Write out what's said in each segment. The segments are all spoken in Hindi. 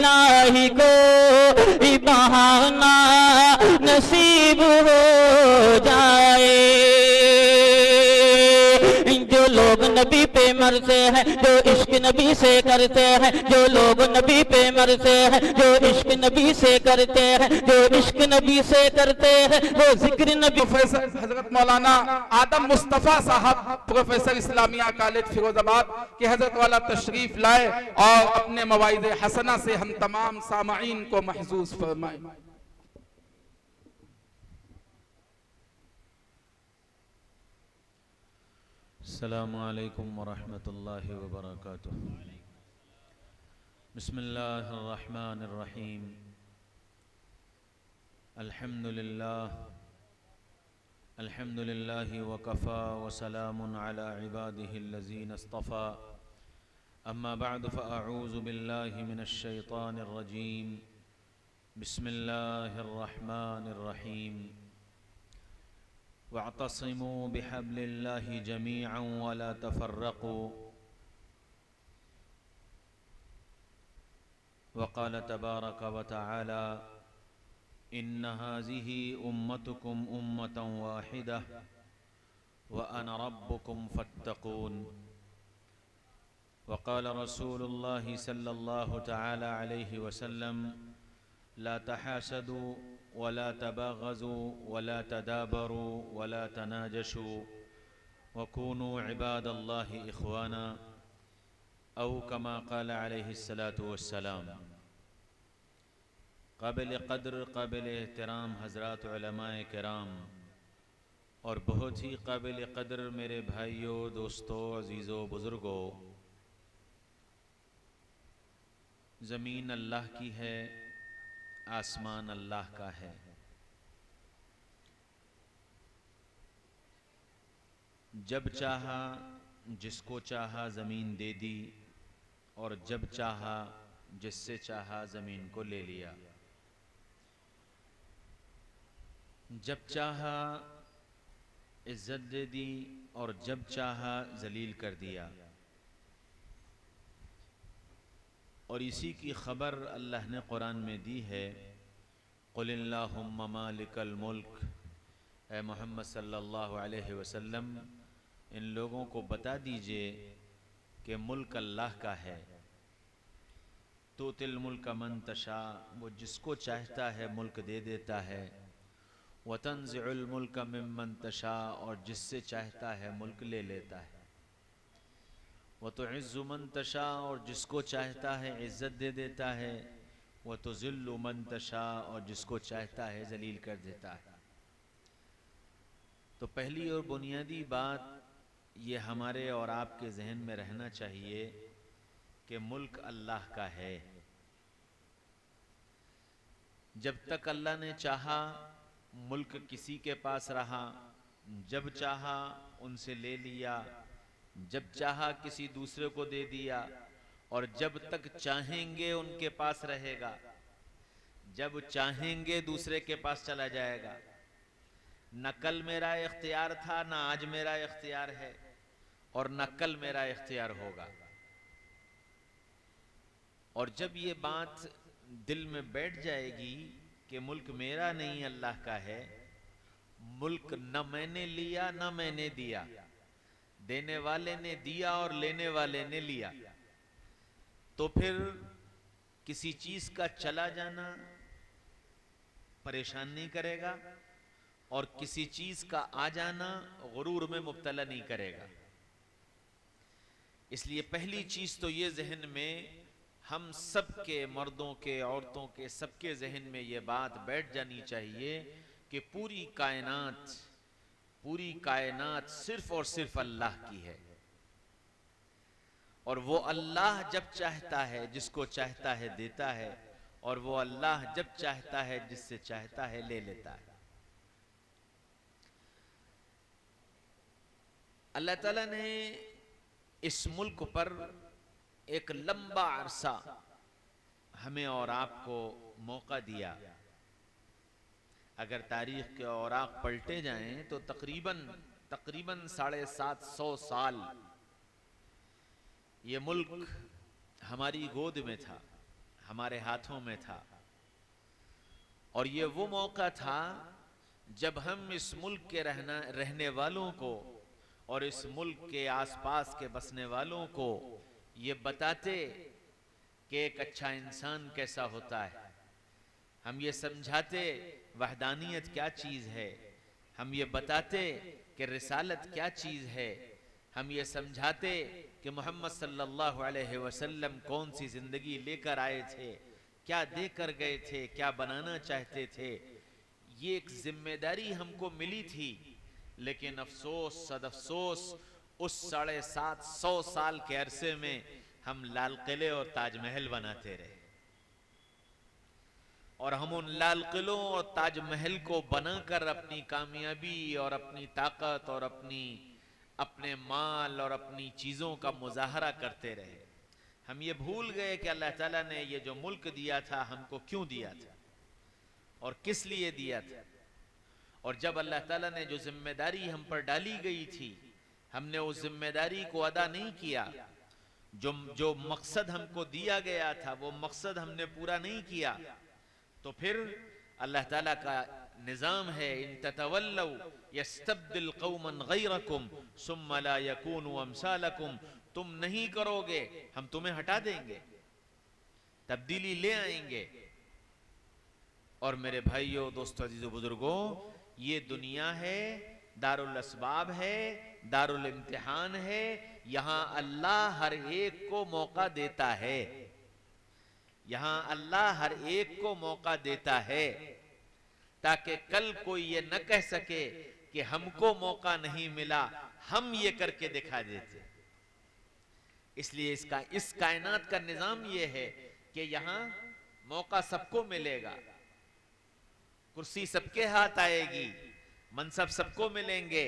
इलाही को बहाना नसीब हो जाए। जो लोग नबी पे मरते हैं, जो इश्क नबी से करते हैं, जो लोग नबी पे मरते हैं, जो इश्क नबी से करते हैं, जो इश्क नबी से करते हैं, वो जिक्र नबी। प्रोफेसर हजरत मौलाना आदम मुस्तफ़ा साहब, प्रोफेसर इस्लामिया कॉलेज फिरोजाबाद के हजरत वाला तशरीफ लाए और अपने मवाइज़ हसना से हम तमाम सामाईन को महसूस फरमाए। अस्सलामु अलैकुम वरहमतुल्लाहि वबरकातुह। बिस्मिल्लाहिर रहमानिर रहीम। अल्हम्दुलिल्लाहि वकफ़ा व सलामुन अला इबादिहिल्लज़ीना इस्तफ़ा। अम्मा बअद फ़अऊज़ु बिल्लाहि मिनश शैतानिर रजीम। बिस्मिल्लाहिर रहमानिर रहीम। वअतसिमू बिहब्लिल्लाहि जमीअन वला तफ़र्रक़ू। वक़ाल तबारक व तआला इन्न हाज़िही उम्मतुकुम उम्मतन वाहिदह व अना रब्बुकुम फत्तक़ून। वक़ाल रसूलुल्लाहि सल्लल्लाहु तआला अलैहि वसल्लम ला तहासदू वला तबाग़ज़ू वला तदाबरू वला तनाजशू वकूनू इबादल्लाहि इख़वाना औ कमा क़ाल अलैहिस्सलातु वस्सलाम। काबिल क़द्र काबिल एहतराम हज़रात उलमाए किराम और बहुत ही काबिल क़द्र मेरे भाइयों, दोस्तों, अज़ीज़ों, बुज़ुर्गों, ज़मीन अल्लाह की है, आसमान अल्लाह का है। जब चाहा जिसको चाहा ज़मीन दे दी और जब चाहा जिससे चाहा ज़मीन को ले लिया। जब चाहा इज़्ज़त दे दी और जब चाहा ज़लील कर दिया। और इसी की ख़बर अल्लाह ने कुरान में दी है, क़ुलिल्लाहुम्मा मालिकल मुल्क। ए मोहम्मद सल्लल्लाहु अलैहि वसल्लम, इन लोगों को बता दीजिए कि मुल्क अल्लाह का है। तो तिल मुल्क मन तशा, वो जिसको चाहता है मुल्क दे देता है। व तंज़िउल मुल्क मिम्मन तशा, और जिससे चाहता है मुल्क ले लेता है। व तुइज़्ज़ु मन तशा, और जिसको चाहता है इज़्ज़त दे देता है। व तुज़िल्लु मन तशा, और जिसको चाहता है ज़लील कर देता है। तो पहली और बुनियादी बात ये हमारे और आपके जहन में रहना चाहिए कि मुल्क अल्लाह का है। जब तक अल्लाह ने चाहा मुल्क किसी के पास रहा, जब चाहा उनसे ले लिया, जब चाहा किसी दूसरे को दे दिया, और जब तक चाहेंगे उनके पास रहेगा, जब चाहेंगे दूसरे के पास चला जाएगा। न कल मेरा इख्तियार था, न आज मेरा इख्तियार है, और न कल मेरा इख्तियार होगा। और जब ये बात दिल में बैठ जाएगी कि मुल्क मेरा नहीं अल्लाह का है, मुल्क न मैंने लिया न मैंने दिया, देने वाले ने दिया और लेने वाले ने लिया, तो फिर किसी चीज का चला जाना परेशान नहीं करेगा और किसी चीज का आ जाना गुरूर में मुब्तला नहीं करेगा। इसलिए पहली चीज तो ये जहन में हम सब के, मर्दों के, औरतों के, सबके जहन में ये बात बैठ जानी चाहिए कि पूरी कायनात सिर्फ और सिर्फ अल्लाह की है। और वो अल्लाह जब चाहता है जिसको चाहता है देता है, और वो अल्लाह जब चाहता है जिससे चाहता है ले लेता है। अल्लाह ताला ने इस मुल्क पर एक लंबा अरसा हमें और आपको मौका दिया। अगर तारीख के औराक पलटे जाएं तो तकरीबन 750 साल ये मुल्क हमारी गोद में था, हमारे हाथों में था। और ये वो मौका था जब हम इस मुल्क के रहने वालों को और इस मुल्क के आसपास के बसने वालों को ये बताते कि एक अच्छा इंसान कैसा होता है। हम ये समझाते वहदानियत क्या चीज़ है। हम ये बताते कि रिसालत क्या चीज़ है। हम ये समझाते कि मोहम्मद सल्लल्लाहु अलैहि वसल्लम कौन सी ज़िंदगी लेकर आए थे, क्या देकर गए थे, क्या बनाना चाहते थे। ये एक जिम्मेदारी हमको मिली थी, लेकिन अफसोस सदअफसोस उस 750 साल के अरसे में हम लाल किले और ताजमहल बनाते रहे। और हम उन लाल किलों और ताजमहल को बनाकर अपनी कामयाबी और अपनी ताकत और अपने माल और अपनी चीज़ों का मुजाहरा करते रहे। हम ये भूल गए कि अल्लाह ताला ने ये जो मुल्क दिया था हमको क्यों दिया था और किस लिए दिया था। और जब अल्लाह ताला ने जो जिम्मेदारी हम पर डाली गई थी, हमने उस जिम्मेदारी को अदा नहीं किया, जो मकसद हमको दिया गया था वो मकसद हमने पूरा नहीं किया, तो फिर अल्लाह ताला का निज़ाम है, इन ततवल्लौ यस्तब्दिल कौमन गैरकुम सुम्मा ला यकूनु अमसालकुम। तुम नहीं करोगे, हम तुम्हें हटा देंगे, तब्दीली ले आएंगे। और मेरे भाइयों, दोस्तों, अजीजों, बुजुर्गों, ये दुनिया है, दारुल अस्बाब है, दारुल इम्तिहान है। यहाँ अल्लाह हर एक को मौका देता है। यहाँ अल्लाह हर एक को मौका देता है ताकि कल कोई ये न कह सके कि हमको मौका नहीं मिला, हम ये करके दिखा देते। इसलिए इस कायनात का निजाम ये है कि यहाँ मौका सबको मिलेगा, कुर्सी सबके हाथ आएगी, मनसब सबको मिलेंगे।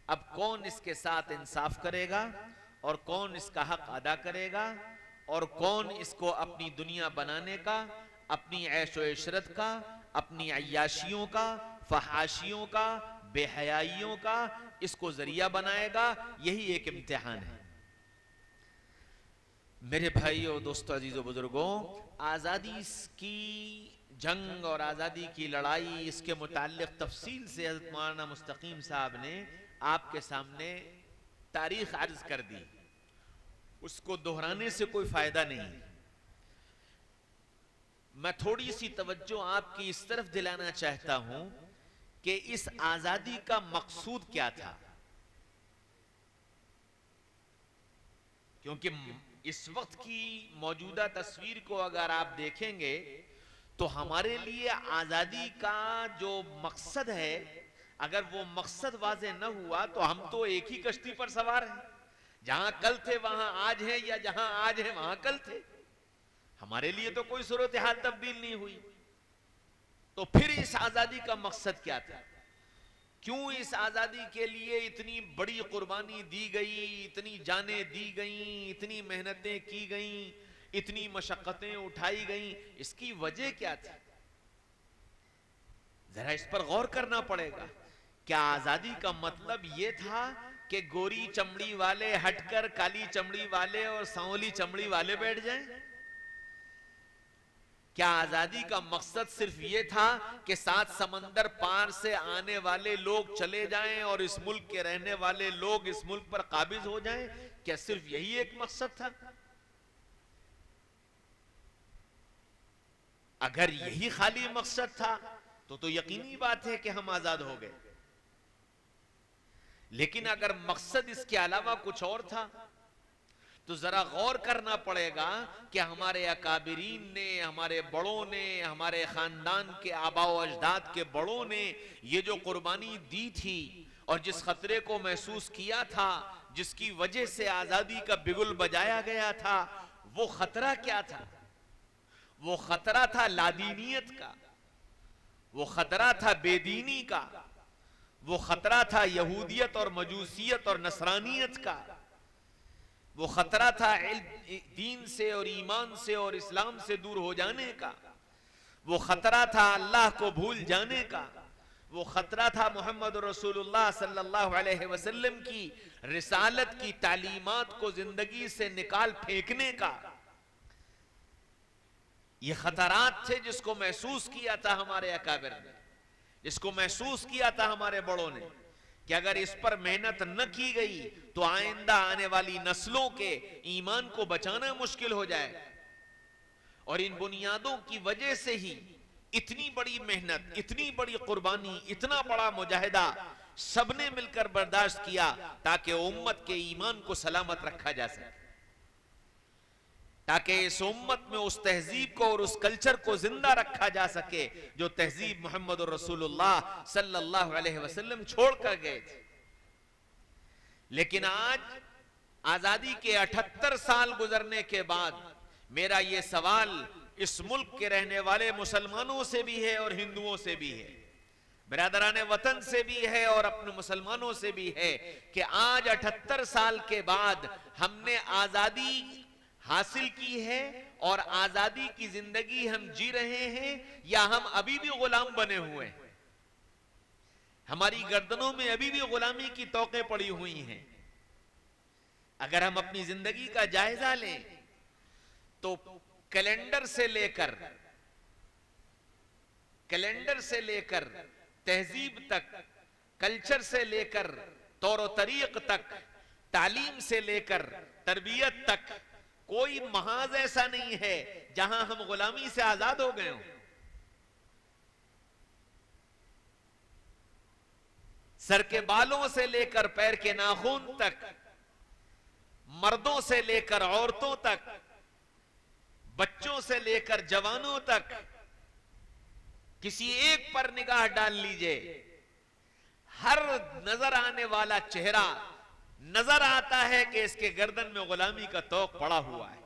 अब कौन इसके साथ इंसाफ करेगा और कौन इसका हक अदा करेगा और कौन इसको अपनी दुनिया बनाने का, अपनी ऐशो इशरत का, अपनी अय्याशियों का, फहाशियों का, बेहयाइयों का इसको जरिया बनाएगा, यही एक इम्तिहान है। मेरे भाइयों, दोस्तों, अजीजों, बुजुर्गों, आज़ादी की जंग और आज़ादी की लड़ाई, इसके मुताल्लिक तफसील से हज़रत मौलाना मुस्तकीम साहब ने आपके सामने तारीख अर्ज कर दी। उसको दोहराने से कोई फायदा नहीं। मैं थोड़ी सी तवज्जो आपकी इस तरफ दिलाना चाहता हूं कि इस आजादी का मकसूद क्या था। क्योंकि इस वक्त की मौजूदा तस्वीर को अगर आप देखेंगे तो हमारे लिए आजादी का जो मकसद है, अगर वो मकसद वाज़े न हुआ तो हम तो एक ही कश्ती पर सवार हैं। जहां कल थे वहां आज है, या जहां आज है वहां कल थे। हमारे लिए तो कोई सूरत हाल तब्दील नहीं हुई। तो फिर इस आजादी का मकसद क्या था? क्यों इस आजादी के लिए इतनी बड़ी कुर्बानी दी गई, इतनी जानें दी गई, इतनी मेहनतें की गई, इतनी मशक्कतें उठाई गई? इसकी वजह क्या थी? जरा इस पर गौर करना पड़ेगा। क्या आजादी का मतलब यह था कि गोरी चमड़ी वाले हटकर काली चमड़ी वाले और सांवली चमड़ी वाले बैठ जाएं? क्या आजादी का मकसद सिर्फ ये था कि 7 समंदर पार से आने वाले लोग चले जाएं और इस मुल्क के रहने वाले लोग इस मुल्क पर काबिज हो जाएं? क्या सिर्फ यही एक मकसद था? अगर यही खाली मकसद था तो यकीनी बात है कि हम आजाद हो गए। लेकिन अगर मकसद इसके अलावा कुछ और था तो जरा गौर करना पड़ेगा कि हमारे अकाबिरीन ने, हमारे बड़ों ने, हमारे खानदान के आबा व अजदाद के बड़ों ने ये जो कुर्बानी दी थी और जिस खतरे को महसूस किया था, जिसकी वजह से आजादी का बिगुल बजाया गया था, वो खतरा क्या था? वो खतरा था लादीनियत का, वो खतरा था बेदीनी का, वो खतरा था यहूदियत और मजूसियत और नसरानियत का, वो खतरा था दीन से और ईमान से और इस्लाम से दूर हो जाने का, वो खतरा था अल्लाह को भूल जाने का, वो खतरा था मोहम्मद रसूलुल्लाह सल्लल्लाहु अलैहि वसल्लम की रिसालत की तालीमात को जिंदगी से निकाल फेंकने का। ये खतरात थे जिसको महसूस किया था हमारे अकाबिर ने, जिसको महसूस किया था हमारे बड़ों ने, कि अगर इस पर मेहनत न की गई तो आइंदा आने वाली नस्लों के ईमान को बचाना मुश्किल हो जाए। और इन बुनियादों की वजह से ही इतनी बड़ी मेहनत, इतनी बड़ी कुर्बानी, इतना बड़ा मुजाहिदा सबने मिलकर बर्दाश्त किया ताकि उम्मत के ईमान को सलामत रखा जा सके, ताकि इस उम्मत में उस तहजीब को और उस कल्चर को जिंदा रखा जा सके जो तहजीब मोहम्मद रसूलुल्लाह सल्लल्लाहु अलैहि वसल्लम छोड़ कर गए थे। लेकिन आज आजादी के 78 साल गुजरने के बाद मेरा यह सवाल इस मुल्क के रहने वाले मुसलमानों से भी है और हिंदुओं से भी है, बिरादरान वतन से भी है और अपने मुसलमानों से भी है, कि आज 78 साल के बाद हमने आजादी हासिल की है और आजादी की जिंदगी हम जी रहे हैं या हम अभी भी गुलाम बने हुए हैं। हमारी गर्दनों में अभी भी गुलामी की तौकें पड़ी हुई हैं। अगर हम अपनी जिंदगी का जायजा लें तो कैलेंडर से लेकर तहजीब तक, कल्चर से लेकर तौर तरीक तक, तालीम से लेकर तरबियत तक, कोई महाज ऐसा नहीं है जहां हम गुलामी से आजाद हो गए हों। सर के बालों से लेकर पैर के नाखून तक, मर्दों से लेकर औरतों तक, बच्चों से लेकर जवानों तक, किसी एक पर निगाह डाल लीजिए, हर नजर आने वाला चेहरा नजर आता है कि इसके गर्दन में गुलामी का तौक पड़ा हुआ है।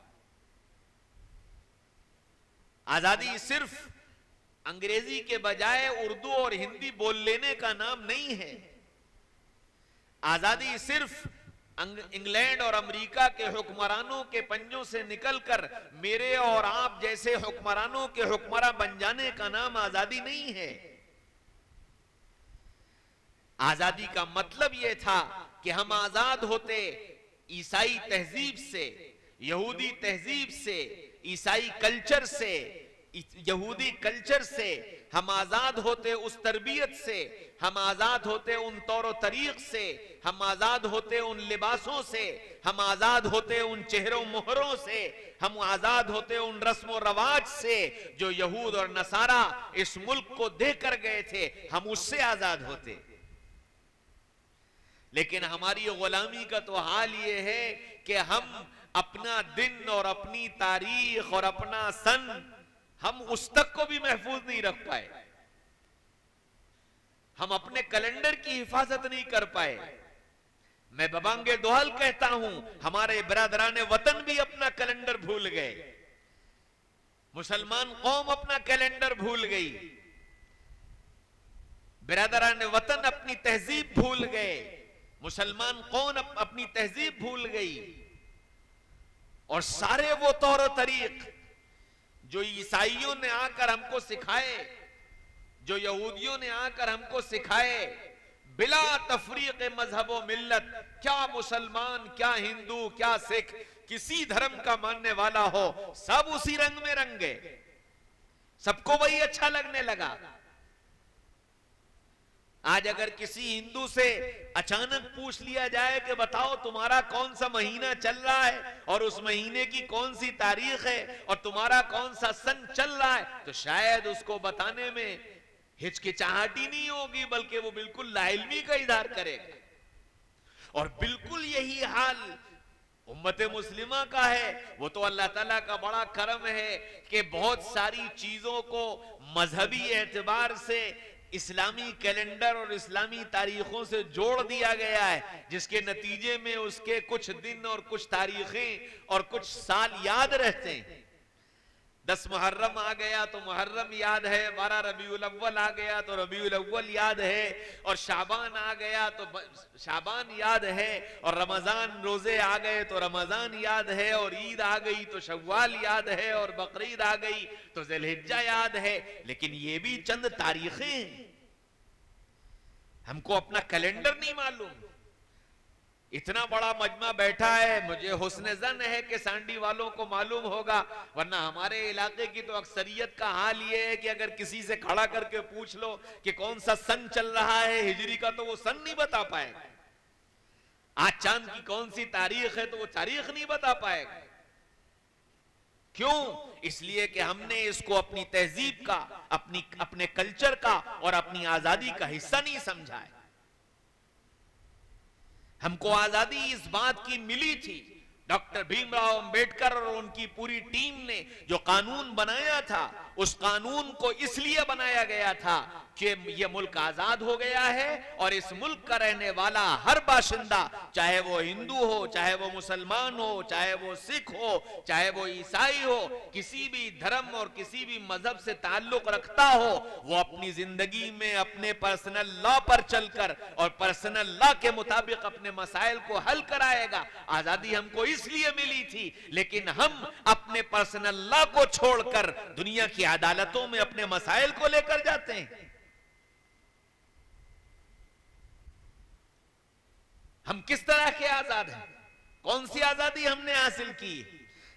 आजादी सिर्फ अंग्रेजी के बजाय उर्दू और हिंदी बोल लेने का नाम नहीं है। आजादी सिर्फ इंग्लैंड और अमेरिका के हुक्मरानों के पंजों से निकलकर मेरे और आप जैसे हुक्मरानों के हुक्मरान बन जाने का नाम आजादी नहीं है। आजादी का मतलब यह था कि हम आजाद होते ईसाई तहजीब से, यहूदी तहजीब से, ईसाई कल्चर से, यहूदी कल्चर से, हम आजाद होते उस तरबियत से, हम आजाद होते उन तौर तरीक से, हम आजाद होते उन लिबासों से, हम आजाद होते उन चेहरों मोहरों से, हम आजाद होते उन रस्म और रवाज से जो यहूद और नसारा इस मुल्क को देकर गए थे, हम उससे आजाद होते। लेकिन हमारी गुलामी का तो हाल ये है कि हम अपना दिन और अपनी तारीख और अपना सन, हम उस तक को भी महफूज नहीं रख पाए। हम अपने कैलेंडर की हिफाजत नहीं कर पाए। मैं बबांगे दोहल कहता हूं, हमारे बिरादरान वतन भी अपना कैलेंडर भूल गए, मुसलमान कौम अपना कैलेंडर भूल गई, बिरादरान वतन अपनी तहजीब भूल गए, मुसलमान कौन अपनी तहजीब भूल गई। और सारे वो तौर तरीक जो ईसाइयों ने आकर हमको सिखाए, जो यहूदियों ने आकर हमको सिखाए, बिला तफरीक मजहब व मिल्लत, क्या मुसलमान, क्या हिंदू, क्या सिख, किसी धर्म का मानने वाला हो, सब उसी रंग में रंगे, सबको वही अच्छा लगने लगा। आज अगर किसी हिंदू से अचानक पूछ लिया जाए कि बताओ तुम्हारा कौन सा महीना चल रहा है और उस महीने की कौन सी तारीख है और तुम्हारा कौन सा सन चल रहा है, तो शायद उसको बताने में हिचकिचाहट ही नहीं होगी, बल्कि वो बिल्कुल लाइल्मी का इजहार करेगा। और बिल्कुल यही हाल उम्मत मुस्लिमा का है। वो तो अल्लाह ताला का बड़ा करम है कि बहुत सारी चीजों को मजहबी एतबार से इस्लामी कैलेंडर और इस्लामी तारीखों से जोड़ दिया गया है, जिसके नतीजे में उसके कुछ दिन और कुछ तारीखें और कुछ साल याद रहते हैं। 10 मुहर्रम आ गया तो मुहर्रम याद है, 12 रबीउल अव्वल आ गया तो रबीउल अव्वल याद है, और शाबान आ गया तो शाबान याद है, और रमजान रोजे आ गए तो रमजान याद है, और ईद आ गई तो शव्वाल याद है, और बकरीद आ गई तो ज़िलहिज्जा याद है। लेकिन ये भी चंद तारीखें हैं, हमको अपना कैलेंडर नहीं मालूम। इतना बड़ा मजमा बैठा है, मुझे हुस्न ज़न है कि सांडी वालों को मालूम होगा, वरना हमारे इलाके की तो अक्सरियत का हाल ये है कि अगर किसी से खड़ा करके पूछ लो कि कौन सा सन चल रहा है हिजरी का, तो वो सन नहीं बता पाएगा। आज चांद की कौन सी तारीख है तो वो तारीख नहीं बता पाएगा। क्यों? इसलिए कि हमने इसको अपनी तहजीब का, अपने कल्चर का और अपनी आजादी का हिस्सा नहीं समझा है। हमको आजादी इस बात की मिली थी, डॉक्टर भीमराव अंबेडकर और उनकी पूरी टीम ने जो कानून बनाया था, उस कानून को इसलिए बनाया गया था कि यह मुल्क आजाद हो गया है और इस मुल्क का रहने वाला हर बाशिंदा, चाहे वो हिंदू हो, चाहे वो मुसलमान हो, चाहे वो सिख हो, चाहे वो ईसाई हो, किसी भी धर्म और किसी भी मजहब से ताल्लुक रखता हो, वो अपनी जिंदगी में अपने पर्सनल लॉ पर चलकर और पर्सनल लॉ के मुताबिक अपने मसाइल को हल कराएगा। आजादी हमको इसलिए मिली थी, लेकिन हम अपने पर्सनल लॉ को छोड़कर दुनिया की अदालतों में अपने मसाइल को लेकर जाते हैं। हम किस तरह के आजाद हैं? कौन सी आजादी हमने हासिल की?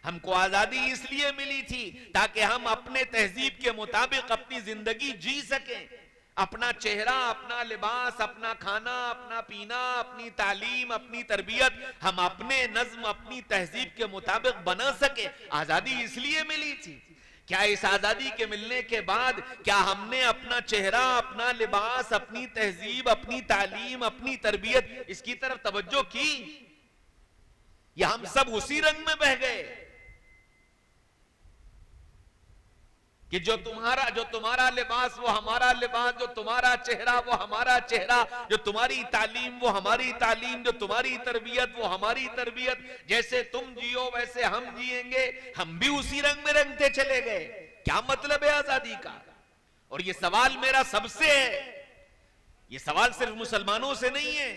हमको आजादी इसलिए मिली थी ताकि हम अपने तहजीब के मुताबिक अपनी जिंदगी जी सकें, अपना चेहरा, अपना लिबास, अपना खाना, अपना पीना, अपनी तालीम, अपनी तरबियत हम अपने नज्म, अपनी तहजीब के मुताबिक बना सके। आजादी इसलिए मिली थी। क्या इस आजादी के मिलने के बाद क्या हमने अपना चेहरा, अपना लिबास, अपनी तहजीब, अपनी तालीम, अपनी तरबियत इसकी तरफ तवज्जो की, या हम सब उसी रंग में बह गए कि जो तुम्हारा लिबास वो हमारा लिबास, जो तुम्हारा चेहरा वो हमारा चेहरा, जो तुम्हारी तालीम वो हमारी तालीम, जो तुम्हारी तरबियत वो हमारी तरबियत, जैसे तुम जियो वैसे हम जिएंगे, हम भी उसी रंग में रंगते चले गए। क्या मतलब है आजादी का? और ये सवाल मेरा सबसे है, ये सवाल सिर्फ मुसलमानों से नहीं है।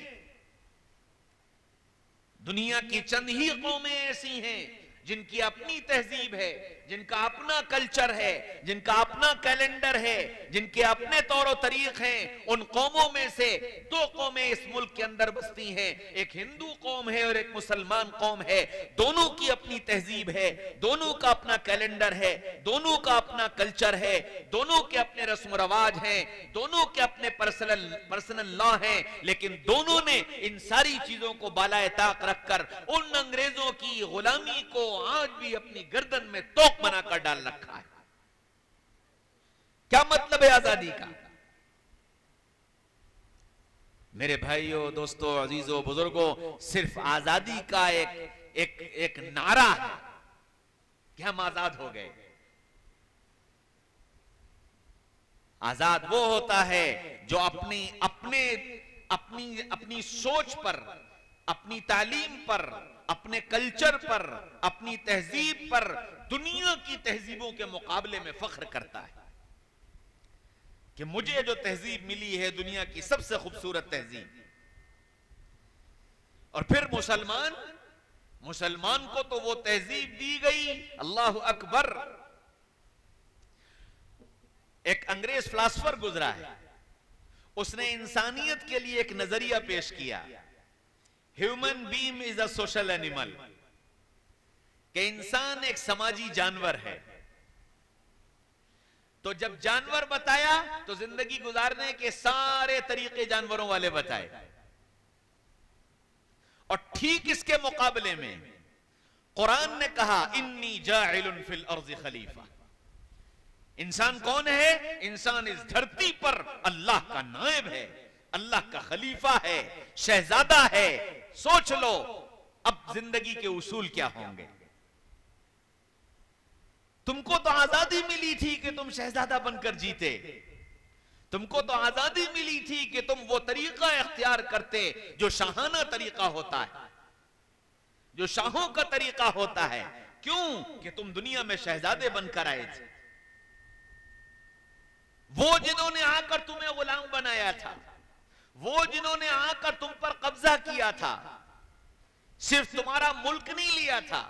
दुनिया की चंद ही कौमें ऐसी हैं जिनकी अपनी तहजीब है, जिनका अपना कल्चर है, जिनका अपना कैलेंडर है, जिनके अपने तौर तरीक हैं। उन कौमों में से दो कौमें इस मुल्क के अंदर बसती हैं, एक हिंदू कौम है और एक मुसलमान कौम है। दोनों की अपनी तहजीब है, दोनों का अपना कैलेंडर है, दोनों का अपना कल्चर है, दोनों के अपने रस्म रवाज हैं, दोनों के अपने पर्सनल लॉ हैं, लेकिन दोनों ने इन सारी चीजों को बालाए ताक रखकर उन अंग्रेजों की गुलामी को आज भी अपनी गर्दन में तोक बनाकर डाल रखा है। क्या मतलब है आजादी का? मेरे भाइयों, दोस्तों, अजीजों, बुजुर्गों, सिर्फ आजादी का एक नारा है कि हम आजाद हो गए। आजाद वो होता है जो अपनी सोच पर, अपनी तालीम पर, अपने कल्चर पर, अपनी तहजीब पर दुनिया की तहजीबों के मुकाबले में फख्र करता है कि मुझे जो तहजीब मिली है दुनिया की सबसे खूबसूरत तहजीब। और फिर मुसलमान को तो वो तहजीब दी गई, अल्लाह अकबर। एक अंग्रेज फिलासफर गुजरा है, उसने इंसानियत के लिए एक नजरिया पेश किया, human being is a social animal, कि इंसान एक समाजी जानवर है। तो जब जानवर बताया तो जिंदगी गुजारने के सारे तरीके जानवरों वाले बताए, और ठीक इसके मुकाबले में कुरान ने कहा इन्नी जाइलुन फिल अर्ज़ि खलीफा। इंसान कौन है? इंसान इस धरती पर अल्लाह का नायब है, अल्लाह का खलीफा है, शहजादा है। सोच लो अब जिंदगी के उसूल क्या होंगे। तुमको तो आजादी मिली थी कि तुम शहजादा बनकर जीते, तुमको तो आजादी मिली थी कि तुम वो तरीका इख्तियार करते जो शाहाना तरीका होता है, जो शाहों का तरीका होता है। क्यों? कि तुम दुनिया में शहजादे बनकर आए थे। वो जिन्होंने आकर तुम्हें गुलाम बनाया था, वो जिन्होंने आकर तुम पर कब्जा किया था, सिर्फ तुम्हारा मुल्क नहीं लिया था,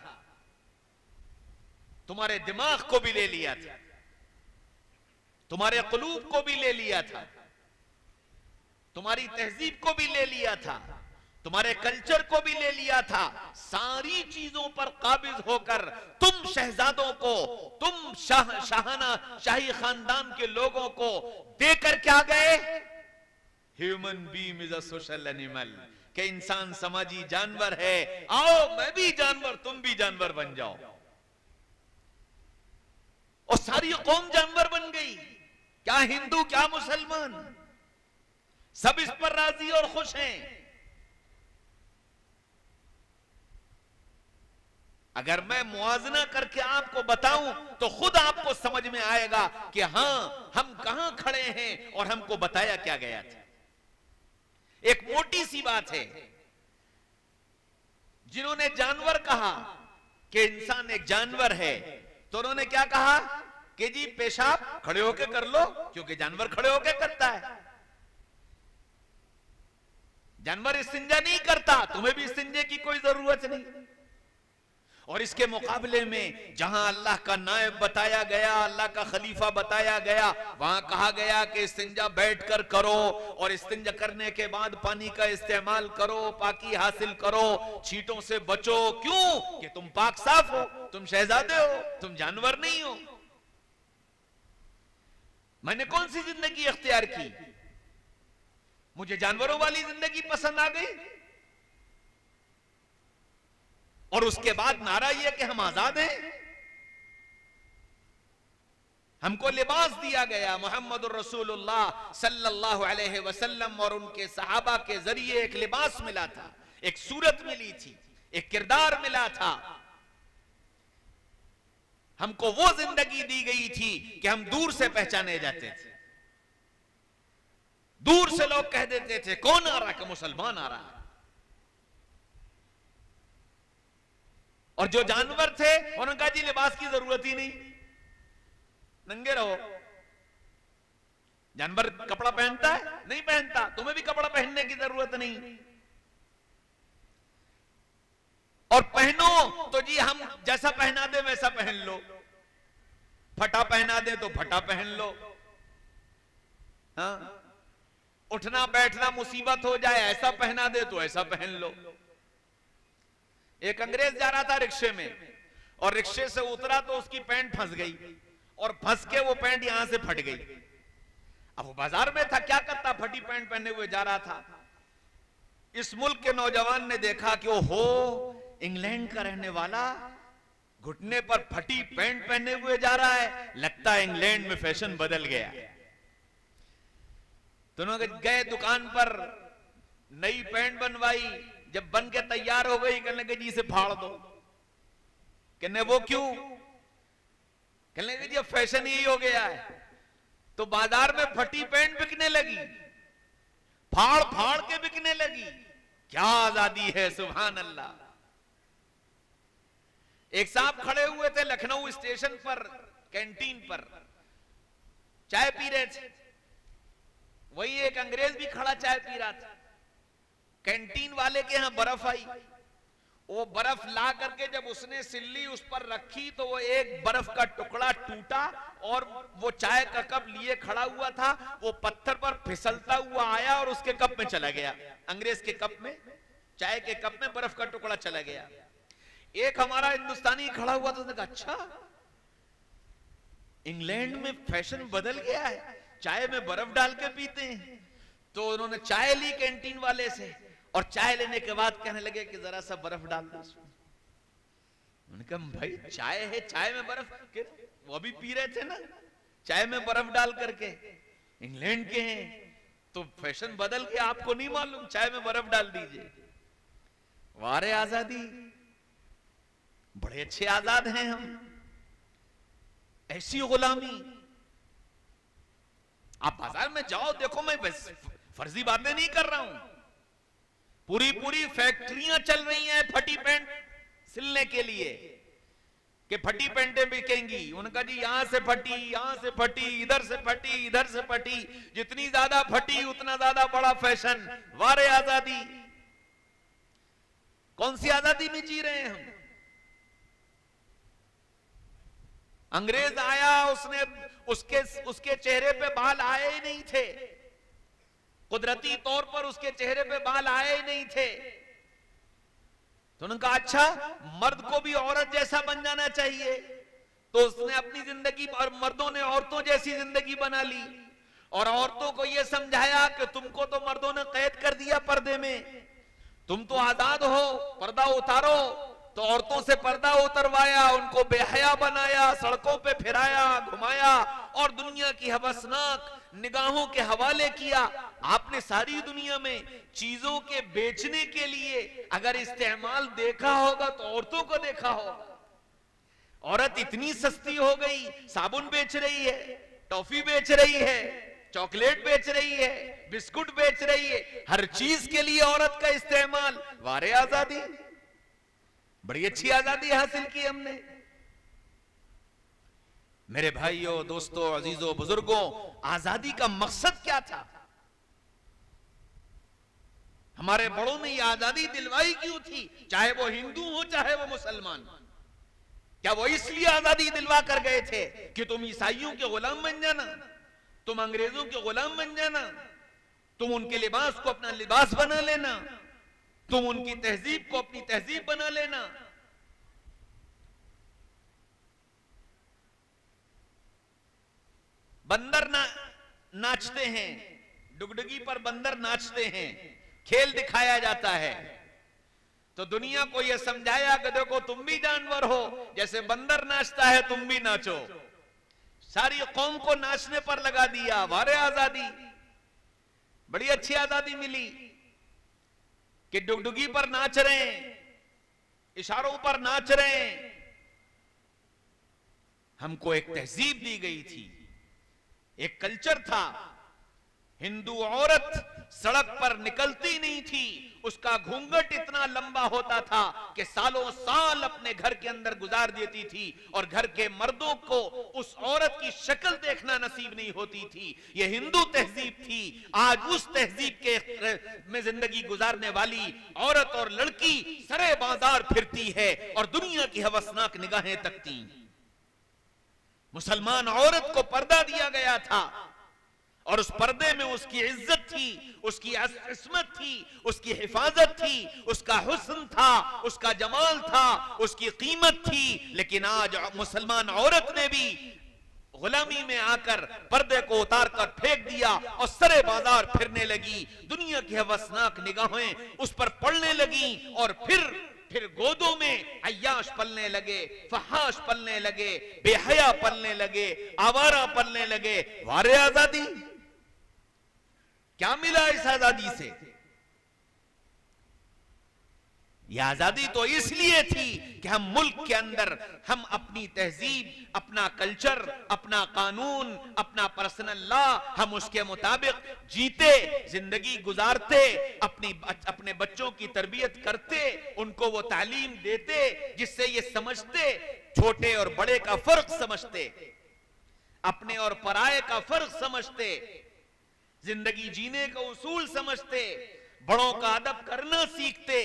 तुम्हारे दिमाग को भी ले लिया था, तुम्हारे कुलूब को भी ले लिया था, तुम्हारी तहजीब को भी ले लिया था, तुम्हारे कल्चर को भी ले लिया था। सारी चीजों पर काबिज होकर तुम शहजादों को, तुम शाही खानदान के लोगों को देकर क्या गए? Human being is a social animal, कि इंसान समाजी जानवर है, आओ मैं भी जानवर, तुम भी जानवर बन जाओ। और सारी कौम जानवर बन गई, क्या हिंदू क्या मुसलमान, सब इस पर राजी और खुश हैं। अगर मैं मुआवजा करके आपको बताऊं तो खुद आपको समझ में आएगा कि हां हम कहां खड़े हैं और हमको बताया क्या गया था। एक मोटी सी बात है, जिन्होंने जानवर कहा कि इंसान एक जानवर है, तो उन्होंने क्या कहा कि जी पेशाब खड़े होकर कर लो, क्योंकि जानवर खड़े होकर करता है। जानवर इस्तिंजा नहीं करता, तुम्हें भी इस्तिंजे की कोई जरूरत नहीं। और इसके मुकाबले में जहां अल्लाह का नायब बताया गया, अल्लाह का खलीफा बताया गया, वहां कहा गया कि इस्तिंजा बैठकर करो और इस्तिंजा करने के बाद पानी का इस्तेमाल करो, पाकी हासिल करो, छींटों से बचो। क्यों? कि तुम पाक साफ हो, तुम शहजादे हो, तुम जानवर नहीं हो। मैंने कौन सी जिंदगी अख्तियार की? मुझे जानवरों वाली जिंदगी पसंद आ गई। और उसके बाद नारा यह कि हम आजाद हैं। हमको लिबास दिया गया, मुहम्मदुर रसूलुल्लाह सल्लल्लाहु अलैहि वसल्लम और उनके सहाबा के जरिए एक लिबास मिला था, एक सूरत मिली थी, एक किरदार मिला था। हमको वो जिंदगी दी गई थी कि हम दूर से पहचाने जाते थे। दूर से लोग कह देते थे कौन आ रहा है, कि मुसलमान आ रहा है। और जो जानवर थे उन्होंने कहा जी लिबास की जरूरत ही नहीं, नंगे रहो। जानवर कपड़ा पहनता है? नहीं पहनता, तुम्हें भी कपड़ा पहनने की जरूरत नहीं। और पहनो तो जी हम जैसा पहना दे वैसा पहन लो, फटा पहना दे तो फटा पहन लो। हाँ, उठना बैठना मुसीबत हो जाए, ऐसा पहना दे तो ऐसा पहन लो। एक अंग्रेज जा रहा था रिक्शे में, और रिक्शे से उतरा तो उसकी पैंट फंस गई, और फंस के वो पैंट यहां से फट गई। अब वो बाजार में था, क्या करता, फटी पैंट पहने हुए जा रहा था। इस मुल्क के नौजवान ने देखा कि ओहो, इंग्लैंड का रहने वाला घुटने पर फटी पैंट पहने हुए जा रहा है, लगता है इंग्लैंड में फैशन बदल गया। दोनों गए दुकान पर, नई पैंट बनवाई। जब बन के तैयार हो गई, कहने लगे जी इसे फाड़ दो। कहने वो क्यों? कहने लगे जी अब फैशन यही हो गया है। तो बाजार में फटी पैंट बिकने लगी, फाड़ फाड़ के बिकने लगी। क्या आजादी है, सुभान अल्लाह। एक साहब खड़े हुए थे लखनऊ स्टेशन पर, कैंटीन पर चाय पी रहे थे। वही एक अंग्रेज भी खड़ा चाय पी रहा था। कैंटीन वाले के यहां बर्फ आई, वो बर्फ ला करके जब उसने सिल्ली उस पर रखी तो वो एक बर्फ का टुकड़ा टूटा, और वो चाय का कप लिए खड़ा हुआ था, वो पत्थर पर फिसलता हुआ आया और उसके कप में चला गया। अंग्रेज के कप में, चाय के कप में बर्फ का टुकड़ा चला गया। एक हमारा हिंदुस्तानी खड़ा हुआ तो उसने कहा अच्छा, इंग्लैंड में फैशन बदल गया है, चाय में बर्फ डाल के पीते हैं। तो उन्होंने चाय ली कैंटीन वाले से, और चाय लेने के बाद कहने लगे कि जरा सा बर्फ डाल दो। उन्होंने कहा भाई चाय है, चाय में बर्फ, वो भी पी रहे थे ना चाय में बर्फ डाल करके, इंग्लैंड के हैं तो फैशन बदल के आपको नहीं मालूम, चाय में बर्फ डाल दीजिए। वारे आजादी, बड़े अच्छे आजाद हैं हम। ऐसी गुलामी, आप बाजार में जाओ देखो, मैं फर्जी बातें नहीं कर रहा हूं। पूरी पूरी फैक्ट्रियां चल रही हैं फटी पैंट सिलने के लिए, कि फटी पैंटें बिकेंगी। उनका जी यहां से फटी, यहां से फटी, इधर से फटी, इधर से फटी, जितनी ज्यादा फटी उतना ज्यादा बड़ा फैशन। वारे आजादी, कौन सी आजादी में जी रहे हैं हम? अंग्रेज आया, उसने उसके चेहरे पे बाल आए ही नहीं थे, कुदरती तौर पर उसके चेहरे पे बाल आए ही नहीं थे। तो उन्होंने कहा अच्छा, मर्द को भी औरत जैसा बन जाना चाहिए। तो उसने अपनी जिंदगी, और मर्दों ने औरतों जैसी जिंदगी बना ली, और औरतों को यह समझाया कि तुमको तो मर्दों ने कैद कर दिया पर्दे में, तुम तो आजाद हो, पर्दा उतारो। तो औरतों से पर्दा उतरवाया, उनको बेहया बनाया, सड़कों पे फिराया, घुमाया और दुनिया की हवसनाक निगाहों के हवाले किया। आपने सारी दुनिया में चीजों के बेचने के लिए अगर इस्तेमाल देखा होगा तो औरतों को देखा होगा। औरत इतनी सस्ती हो गई, साबुन बेच रही है, टॉफी बेच रही है, चॉकलेट बेच रही है, बिस्कुट बेच रही है, हर चीज के लिए औरत का इस्तेमाल। वारे आजादी, बड़ी अच्छी आजादी हासिल की हमने। मेरे भाइयों, दोस्तों, अजीजों, बुजुर्गों, आजादी का मकसद क्या था? हमारे बड़ों ने यह आजादी दिलवाई क्यों थी? चाहे वो हिंदू हो चाहे वो मुसलमान। क्या वो इसलिए आजादी दिलवा कर गए थे कि तुम ईसाइयों के गुलाम बन जाना, तुम अंग्रेजों के गुलाम बन जाना, तुम उनके लिबास को अपना लिबास बना लेना, तुम उनकी तहजीब को अपनी तहजीब बना लेना? बंदर नाचते हैं, डुगडुगी पर बंदर नाचते हैं, खेल दिखाया जाता है। तो दुनिया को यह समझाया कि देखो तुम भी जानवर हो, जैसे बंदर नाचता है तुम भी नाचो। सारी कौम को नाचने पर लगा दिया। वारे आजादी, बड़ी अच्छी आजादी मिली कि डुगडुगी पर नाच रहे हैं, इशारों पर नाच रहे हैं। हमको एक तहजीब दी गई थी, एक कल्चर था। हिंदू औरत सड़क पर निकलती नहीं थी, उसका घूंघट इतना लंबा होता था कि सालों साल अपने घर के अंदर गुजार देती थी, और घर के मर्दों को उस औरत की शक्ल देखना नसीब नहीं होती थी। यह हिंदू तहजीब थी। आज उस तहजीब के में जिंदगी गुजारने वाली औरत और लड़की सरे बाजार फिरती है और दुनिया की हवसनाक निगाहें तकती। मुसलमान औरत को पर्दा दिया गया था, और उस पर्दे में उसकी इज्जत थी, उसकी इस्मत थी, उसकी हिफाजत थी, उसका हुस्न था, उसका जमाल था, उसकी कीमत थी। लेकिन आज मुसलमान औरत ने भी गुलामी में आकर पर्दे को उतार कर फेंक दिया और सरे बाजार फिरने लगी। दुनिया की हवसनाक निगाहें उस पर पड़ने लगी, और फिर गोदों में अय्याश पलने लगे, फहाश पलने लगे, बेहया पलने लगे, आवारा पलने लगे। वारे आजादी, क्या मिला इस आजादी से? यह आजादी तो इसलिए थी कि हम मुल्क के अंदर हम अपनी तहजीब, अपना कल्चर, अपना कानून, अपना पर्सनल लॉ, हम उसके मुताबिक जीते, जिंदगी गुजारते, अपने बच्चों की तरबियत करते, उनको वो तालीम देते जिससे ये समझते, छोटे और बड़े का फर्क समझते, अपने और पराये का फर्क समझते, जिंदगी जीने का उसूल समझते, बड़ों का अदब करना सीखते।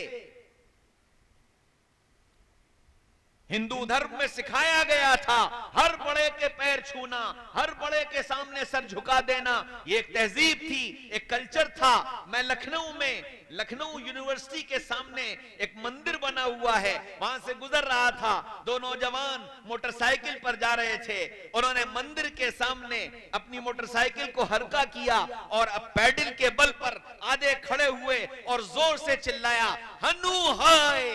हिंदू धर्म में सिखाया गया था हर बड़े के पैर छूना, हर बड़े के सामने सर झुका देना। ये एक तहजीब थी, एक कल्चर था। मैं लखनऊ यूनिवर्सिटी के सामने एक मंदिर बना हुआ है, वहां से गुजर रहा था। दो नौजवान मोटरसाइकिल पर जा रहे थे, उन्होंने मंदिर के सामने अपनी मोटरसाइकिल को हल्का किया और अब पैडल के बल पर आधे खड़े हुए और जोर से चिल्लाया, हनु हाय,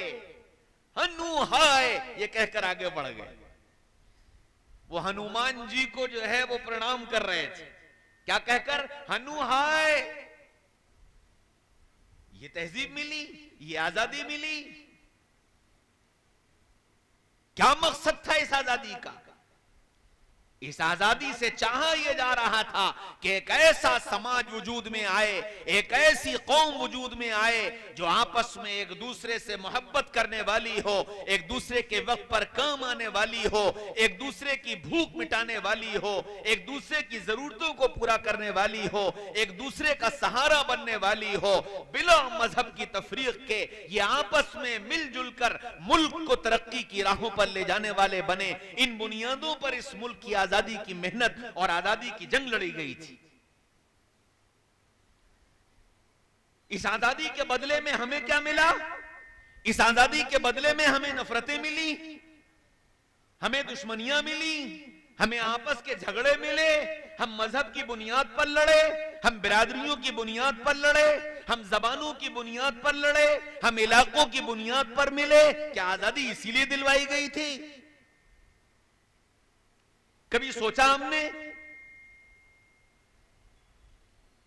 हनु हाय, ये कहकर आगे बढ़ गए। वो हनुमान जी को जो है वो प्रणाम कर रहे थे, क्या कहकर? हनु हाय। ये तहजीब मिली, ये आजादी मिली। क्या मकसद था इस आजादी का? इस आजादी से चाहा यह जा रहा था कि एक ऐसा समाज वजूद में आए, एक ऐसी कौम वजूद में आए जो आपस में एक दूसरे से मोहब्बत करने वाली हो, एक दूसरे के वक्त पर काम आने वाली हो, एक दूसरे की भूख मिटाने वाली हो, एक दूसरे की जरूरतों को पूरा करने वाली हो, एक दूसरे का सहारा बनने वाली हो, बिला मजहब की तफरीक के ये आपस में मिलजुल कर मुल्क को तरक्की की राहों पर ले जाने वाले बने। इन बुनियादों पर इस मुल्क की आजादी की मेहनत और आजादी की जंग लड़ी गई थी। इस आजादी के बदले में हमें क्या मिला? इस आजादी के बदले में हमें नफरतें मिली, हमें दुश्मनियां मिली, हमें आपस के झगड़े मिले, हम मजहब की बुनियाद पर लड़े, हम बिरादरियों की बुनियाद पर लड़े, हम जबानों की बुनियाद पर लड़े, हम इलाकों की बुनियाद पर मिले। क्या आजादी इसीलिए दिलवाई गई थी? कभी सोचा हमने?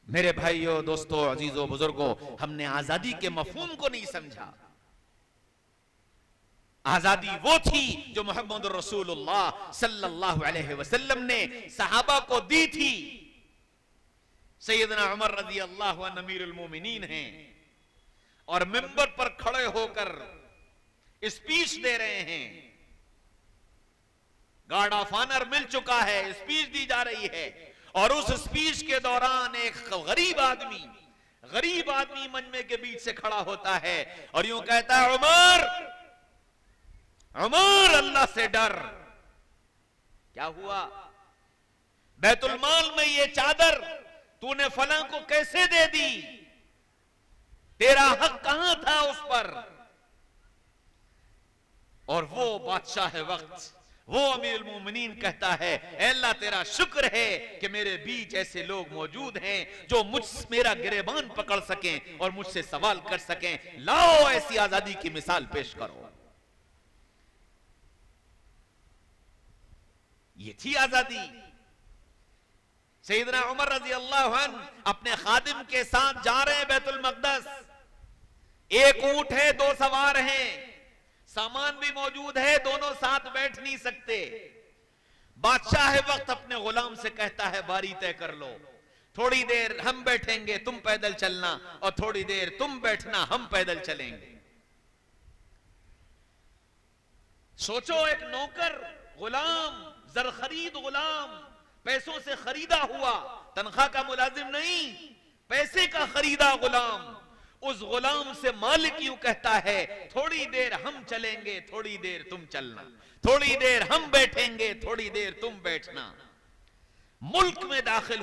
मेरे भाइयों, दोस्तों, अजीजों, बुजुर्गों, हमने आजादी के मफहूम को नहीं समझा। आजादी वो थी जो मोहम्मद रसूलुल्लाह सल्लल्लाहु अलैहि वसल्लम ने सहाबा को दी थी। सैयदना उमर रज़ी अल्लाहु अन्हु अमीरुल मोमिनीन हैं और मिंबर पर खड़े होकर स्पीच दे रहे हैं। गार्ड ऑफ ऑनर मिल चुका है, स्पीच दी जा रही है और उस स्पीच के दौरान एक गरीब आदमी मंजमे के बीच से खड़ा होता है और यूं कहता है, उमर अल्लाह से डर। क्या हुआ? बैतुल माल में ये चादर तूने फलां को कैसे दे दी? तेरा हक कहां था उस पर? और वो बादशाह वक्त, वो अमीरुल मोमिनीन कहता है, अल्लाह तेरा शुक्र है कि मेरे बीच ऐसे लोग मौजूद हैं जो मेरा गिरेबान पकड़ सकें और मुझसे सवाल कर सकें। लाओ ऐसी आजादी की मिसाल पेश करो। ये थी आजादी। सैयदना उमर रज़ी अल्लाहु अन्हु अपने खादिम के साथ जा रहे हैं बैतुल मक़दस। एक ऊंट है, 2 सवार हैं, सामान भी मौजूद है, दोनों साथ बैठ नहीं सकते। बादशाह वक्त अपने गुलाम से कहता है, बारी तय कर लो, थोड़ी देर हम बैठेंगे, तुम पैदल चलना, और थोड़ी देर तुम बैठना, हम पैदल चलेंगे। सोचो, एक नौकर गुलाम, जर खरीद गुलाम, पैसों से खरीदा हुआ, तनख्वाह का मुलाजिम नहीं, पैसे का खरीदा गुलाम, उस गुलाम से मालिक यूं कहता है, थोड़ी देर हम चलेंगे, थोड़ी देर तुम चलना, थोड़ी देर हम बैठेंगे, थोड़ी देर तुम बैठना। मुल्क में दाखिल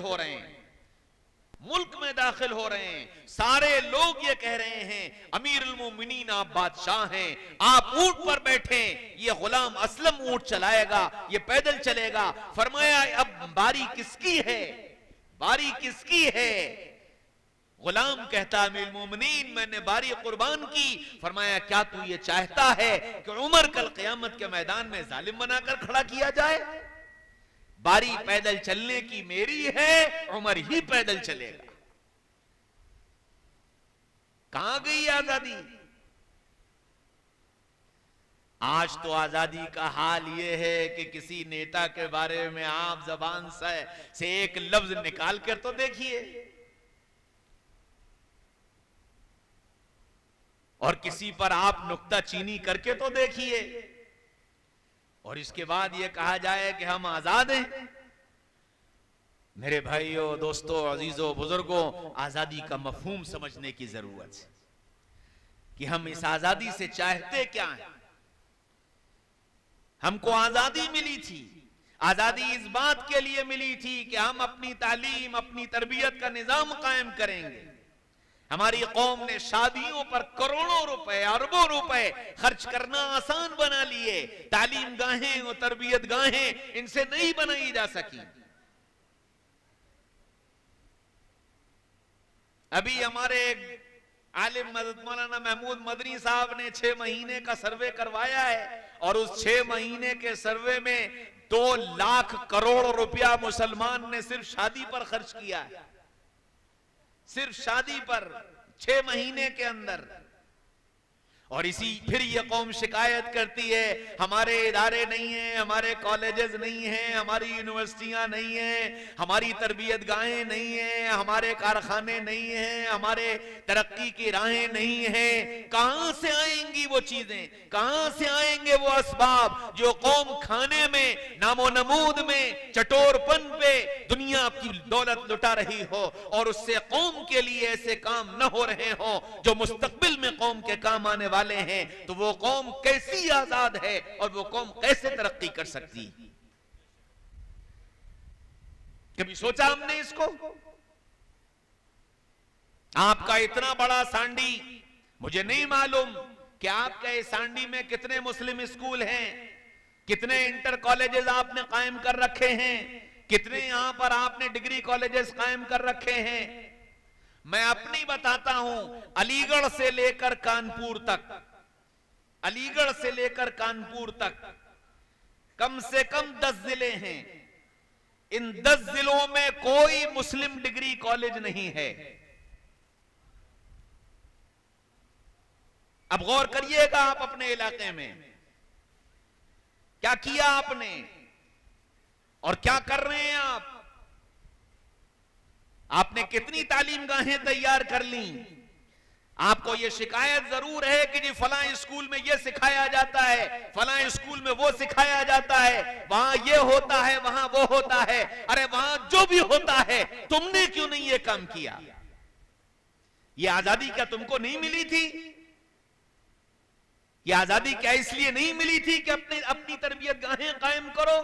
हो रहे हैं, सारे लोग ये कह रहे हैं, अमीरुल मोमिनीन आप बादशाह हैं, आप ऊंट पर बैठे, ये गुलाम असलम ऊंट चलाएगा, ये पैदल चलेगा। फरमाया, अब बारी किसकी है? बारी किसकी है? गुलाम कहता, अमीरुल मोमिनीन मैंने बारी कुर्बान की। फरमाया, क्या तू ये चाहता है कि उमर कल क़यामत के मैदान में जालिम बनाकर खड़ा किया जाए? बारी पैदल चलने की मेरी है, उमर ही पैदल चलेगा। कहां गई आजादी? आज तो आजादी का हाल यह है कि किसी नेता के बारे में आप जबान से एक लफ्ज निकाल कर तो देखिए, और किसी पर आप नुक्ताचीनी करके तो देखिए, और इसके बाद यह कहा जाए कि हम आजाद हैं। मेरे भाइयों, दोस्तों, अजीजों, बुजुर्गों, आजादी का मफहूम समझने की जरूरत है कि हम इस आजादी से चाहते क्या हैं। हमको आजादी मिली थी, आजादी इस बात के लिए मिली थी कि हम अपनी तालीम, अपनी तरबियत का निजाम कायम करेंगे। हमारी कौम ने शादियों पर करोड़ों रुपए, अरबों रुपए खर्च करना आसान बना लिए। तालीम गाहें और तरबियत गाहें इनसे नहीं बनाई जा सकी। अभी हमारे आलिम मौलाना महमूद मदनी साहब ने 6 महीने का सर्वे करवाया है और उस 6 महीने के सर्वे में 2 लाख करोड़ रुपया मुसलमान ने सिर्फ शादी पर खर्च किया है, सिर्फ शादी पर 6 महीने के अंदर। और इसी फिर ये कौम शिकायत करती है, हमारे इदारे नहीं हैं, हमारे कॉलेजेस नहीं हैं, हमारी यूनिवर्सिटियां नहीं हैं, हमारी तरबियत गाहें नहीं हैं, हमारे कारखाने नहीं हैं, हमारे तरक्की की राहें नहीं हैं। कहां से आएंगी वो चीजें, कहां से आएंगे वो असबाब जो कौम खाने में, नामो नमूद में, चटोरपन पे दुनिया की दौलत लुटा रही हो और उससे कौम के लिए ऐसे काम न हो रहे हो जो मुस्तकबिल में कौम के काम आने वाले हैं। तो वो कौम कैसी आजाद है और वो कौम कैसे तरक्की कर सकती? कभी सोचा हमने इसको? आपका इतना बड़ा सांडी, मुझे नहीं मालूम कि आपका इस सांडी में कितने मुस्लिम स्कूल हैं, कितने इंटर कॉलेजेस आपने कायम कर रखे हैं, कितने यहां पर आपने डिग्री कॉलेजेस कायम कर रखे हैं। मैं अपनी बताता हूं, अलीगढ़ से लेकर कानपुर तक, अलीगढ़ से लेकर कानपुर तक कम से कम 10 जिले हैं। इन 10 जिलों में कोई मुस्लिम डिग्री कॉलेज नहीं है। अब गौर करिएगा आप अपने इलाके में क्या किया आपने और क्या कर रहे हैं आप। आपने कितनी तालीम गाहें तैयार कर ली। आपको यह शिकायत जरूर है कि जी फलां स्कूल में यह सिखाया जाता है, फलां स्कूल में वो सिखाया जाता है, वहां ये होता है, वहां वो होता है। अरे वहां जो भी होता है, तुमने क्यों नहीं ये काम किया? ये आजादी क्या तुमको नहीं मिली थी? ये आजादी क्या इसलिए नहीं मिली थी कि अपनी तरबियत गाहें कायम करो,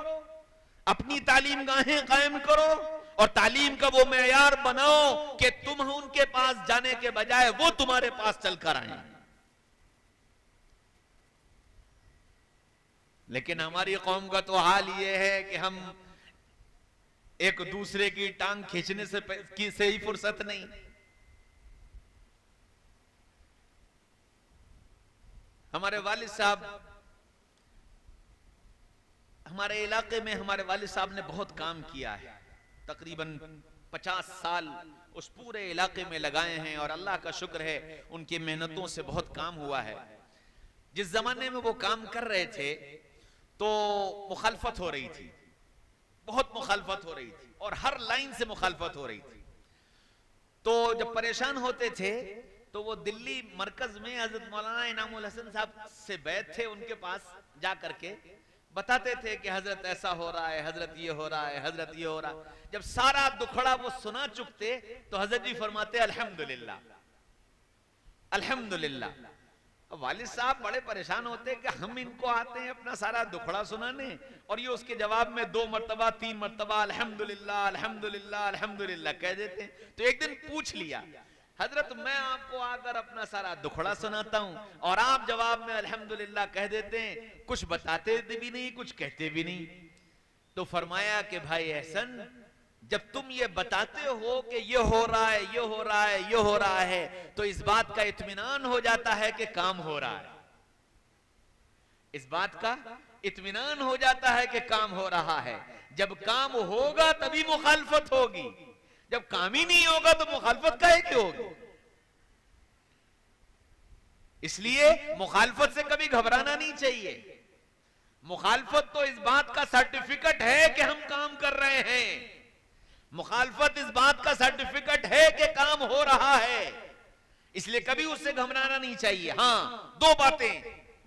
अपनी तालीम गाहें कायम करो और तालीम का वो मेयार बनाओ कि तुम उनके पास जाने के बजाय वो तुम्हारे पास चलकर आए। लेकिन हमारी कौम का तो हाल ये है कि हम एक दूसरे की टांग खींचने से ही फुर्सत नहीं। हमारे वालिद साहब, हमारे इलाके में हमारे वालिद साहब ने बहुत काम किया है। तकरीबन 50 साल उस पूरे इलाके में लगाए हैं और अल्लाह का शुक्र है उनकी मेहनतों से बहुत काम हुआ है। जिस जमाने में वो काम कर रहे थे तो मुखालफत हो रही थी, बहुत मुखालफत हो रही थी और हर लाइन से मुखालफत हो रही थी। तो जब परेशान होते थे तो वो दिल्ली मरकज में हजरत मौलाना इनामुल हसन साहब से बैठ थे, उनके पास जा करके बताते थे कि हजरत ऐसा हो रहा है, हजरत ये हो रहा है, हजरत ये हो रहा है। जब सारा दुखड़ा वो सुना चुकते तो हजरत जी फरमाते अल्हम्दुलिल्लाह, अल्हम्दुलिल्लाह। वालिद साहब बड़े परेशान होते कि हम इनको आते हैं अपना सारा दुखड़ा सुनाने और ये उसके जवाब में 2 मरतबा 3 मरतबा अल्हम्दुलिल्लाह अल्हम्दुलिल्लाह अल्हम्दुलिल्लाह कह देते। तो एक दिन पूछ लिया, हजरत मैं आपको आकर अपना सारा दुखड़ा सुनाता हूं और आप जवाब में अल्हम्दुलिल्लाह कह देते हैं, कुछ बताते भी नहीं, कुछ कहते भी नहीं। तो फरमाया कि भाई एहसन, जब तुम ये बताते हो कि ये हो रहा है, ये हो रहा है, ये हो रहा है, तो इस बात का इत्मीनान हो जाता है कि काम हो रहा है। इस बात का इत्मीनान हो जाता है कि काम हो रहा है। जब काम होगा तभी मुखालफत होगी, जब काम ही नहीं होगा तो मुखालफत काहे की होगी। इसलिए मुखालफत से कभी घबराना नहीं चाहिए। मुखालफत तो इस बात का सर्टिफिकेट है कि हम काम कर रहे हैं, मुखालफत इस बात का सर्टिफिकेट है कि काम हो रहा है, इसलिए कभी उससे घबराना नहीं चाहिए। हाँ, 2 बातें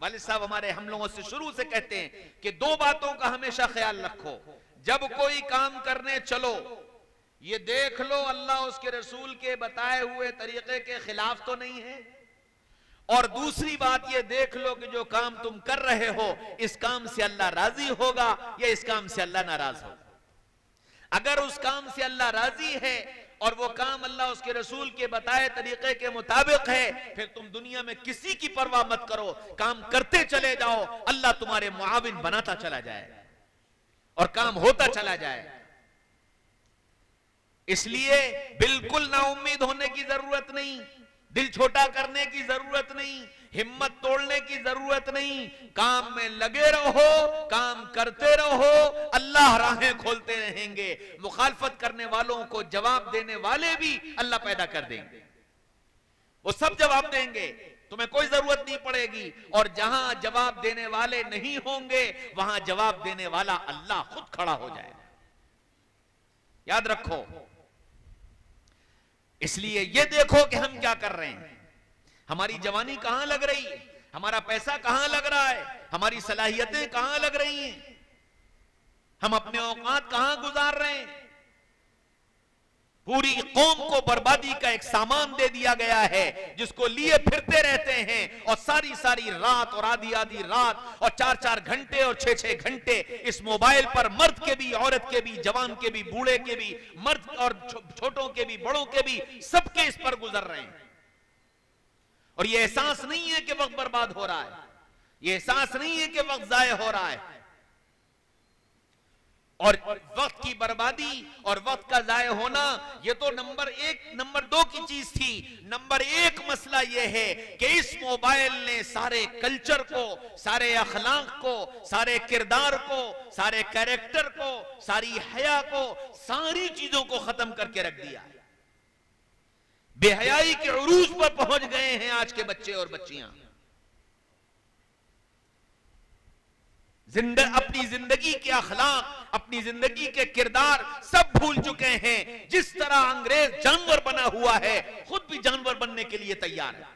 वालिद साहब हमारे हम लोगों से शुरू से कहते हैं कि 2 बातों का हमेशा ख्याल रखो। जब कोई काम करने चलो ये देख लो अल्लाह उसके रसूल के बताए हुए तरीके के खिलाफ तो नहीं है, और दूसरी बात ये देख लो कि जो काम तुम कर रहे हो इस काम से अल्लाह राजी होगा या इस काम से अल्लाह नाराज होगा। अगर उस काम से अल्लाह राजी है और वो काम अल्लाह उसके रसूल के बताए तरीके के मुताबिक है, फिर तुम दुनिया में किसी की परवाह मत करो, काम करते चले जाओ, अल्लाह तुम्हारे मुआविन बनाता चला जाए और काम होता चला जाए। इसलिए बिल्कुल नाउम्मीद होने की जरूरत नहीं, दिल छोटा करने की जरूरत नहीं, हिम्मत तोड़ने की जरूरत नहीं। काम में लगे रहो, काम करते रहो, अल्लाह राहें खोलते रहेंगे। मुखालफत करने वालों को जवाब देने वाले भी अल्लाह पैदा कर देंगे, वो सब जवाब देंगे, तुम्हें कोई जरूरत नहीं पड़ेगी। और जहां जवाब देने वाले नहीं होंगे वहां जवाब देने वाला अल्लाह खुद खड़ा हो जाएगा। याद रखो। इसलिए ये देखो कि हम क्या कर रहे हैं, हमारी जवानी कहां लग रही है, हमारा पैसा कहां लग रहा है, हमारी सलाहियतें कहां लग रही हैं, हम अपने औकात कहां गुजार रहे हैं। पूरी कौम को बर्बादी का एक सामान दे दिया गया है जिसको लिए फिरते रहते हैं और सारी सारी रात और आधी आधी रात और 4-4 घंटे और 6-6 घंटे इस मोबाइल पर मर्द के भी, औरत के भी, जवान के भी, बूढ़े के भी, मर्द और छोटों के भी, बड़ों के भी, सबके इस पर गुजर रहे हैं। और यह एहसास नहीं है कि वक्त बर्बाद हो रहा है, यह एहसास नहीं है कि वक्त जाया हो रहा है। और वक्त की बर्बादी और वक्त का जाया होना यह तो नंबर 1, नंबर 2 की चीज थी। नंबर 1 मसला यह है कि इस मोबाइल ने सारे कल्चर को, सारे अखलाक को, सारे किरदार को, सारे कैरेक्टर को, सारी हया को, सारी चीजों को खत्म करके रख दिया है। बेहयाई के उरूज पर पहुंच गए हैं आज के बच्चे और बच्चियां। अपनी जिंदगी के अखलाक, अपनी जिंदगी के किरदार सब भूल चुके हैं। जिस तरह अंग्रेज जानवर बना हुआ है, खुद भी जानवर बनने के लिए तैयार है।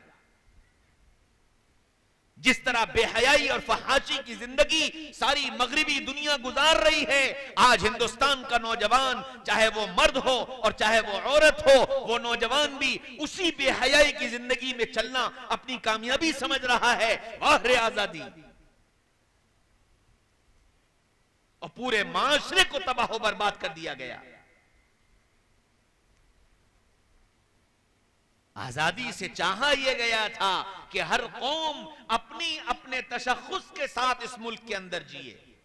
जिस तरह बेहयाई और फहाशी की जिंदगी सारी मगरिबी दुनिया गुजार रही है, आज हिंदुस्तान का नौजवान, चाहे वो मर्द हो और चाहे वो औरत हो, वो नौजवान भी उसी बेहयाई की जिंदगी में चलना अपनी कामयाबी समझ रहा है। वाह रे आजादी! और पूरे माशरे को तबाह बर्बाद कर दिया गया। आजादी से चाहा यह गया था कि हर कौम अपनी अपने तशख्खुस के साथ इस मुल्क के अंदर जिए।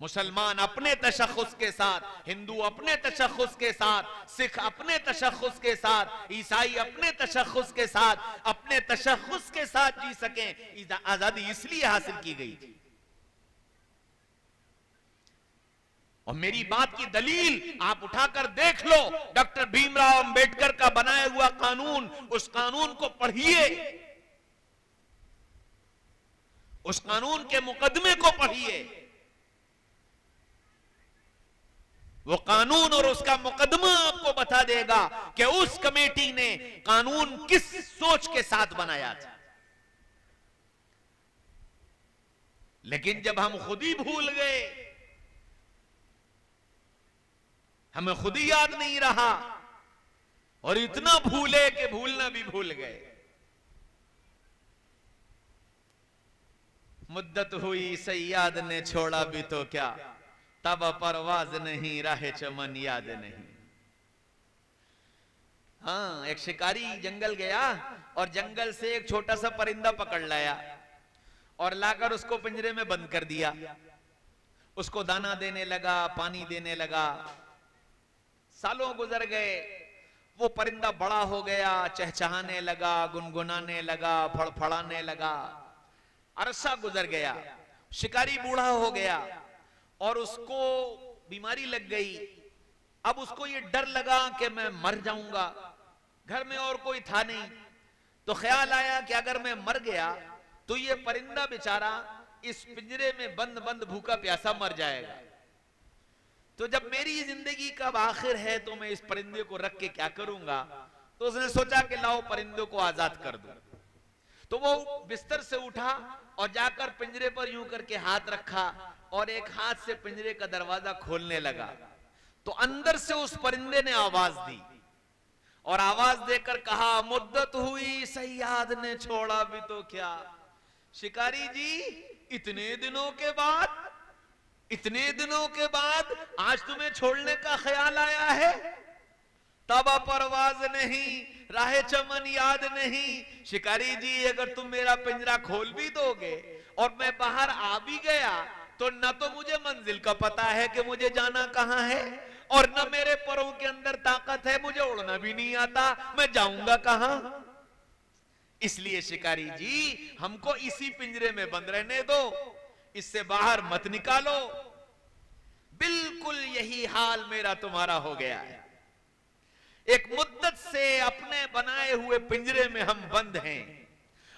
मुसलमान अपने तशख्खुस के साथ, हिंदू अपने तशख्खुस के साथ, सिख अपने तशख्खुस के साथ, ईसाई अपने तशख्खुस के साथ, अपने तशख्खुस के साथ जी सकें। आजादी इसलिए हासिल की गई थी। और मेरी बात की दलील आप उठाकर देख लो, डॉक्टर भीमराव अंबेडकर का बनाया हुआ कानून, उस कानून को पढ़िए, उस कानून के मुकदमे को पढ़िए। वो कानून और उसका मुकदमा आपको बता देगा कि उस कमेटी ने कानून किस सोच के साथ बनाया था। लेकिन जब हम खुद ही भूल गए, हमें खुद ही याद नहीं रहा और इतना भूले कि भूलना भी भूल गए। मुद्दत हुई सैयाद ने छोड़ा भी तो क्या, तब परवाज नहीं राह चमन याद नहीं। हाँ, एक शिकारी जंगल गया और जंगल से एक छोटा सा परिंदा पकड़ लाया और लाकर उसको पिंजरे में बंद कर दिया। उसको दाना देने लगा, पानी देने लगा। सालों गुजर गए, वो परिंदा बड़ा हो गया, चहचहाने लगा, गुनगुनाने लगा, फड़फड़ाने लगा। अरसा गुजर गया, शिकारी बूढ़ा हो गया और उसको बीमारी लग गई। अब उसको ये डर लगा कि मैं मर जाऊंगा। घर में और कोई था नहीं, तो ख्याल आया कि अगर मैं मर गया तो ये परिंदा बेचारा इस पिंजरे में बंद बंद भूखा प्यासा मर जाएगा। तो जब मेरी जिंदगी का आखिर है तो मैं इस परिंदे को रख के क्या करूंगा। तो उसने सोचा कि लाओ परिंदे को आजाद कर दूं। तो वो बिस्तर से उठा और जाकर पिंजरे पर यूं करके हाथ रखा और एक हाथ से पिंजरे का दरवाजा खोलने लगा। तो अंदर से उस परिंदे ने आवाज दी और आवाज देकर कहा, मुद्दत हुई सैयाद ने छोड़ा भी तो क्या। शिकारी जी, इतने दिनों के बाद आज तुम्हें छोड़ने का ख्याल आया है। तब परवाज नहीं, राह चमन याद नहीं। शिकारी जी, अगर तुम मेरा पिंजरा खोल भी दोगे और मैं बाहर आ भी गया तो न तो मुझे मंजिल का पता है कि मुझे जाना कहां है, और न मेरे पैरों के अंदर ताकत है, मुझे उड़ना भी नहीं आता, मैं जाऊंगा कहां। इसलिए शिकारी जी, हमको इसी पिंजरे में बंद रहने दो, इससे बाहर मत निकालो। बिल्कुल यही हाल मेरा तुम्हारा हो गया है। एक मुद्दत से अपने बनाए हुए पिंजरे में हम बंद हैं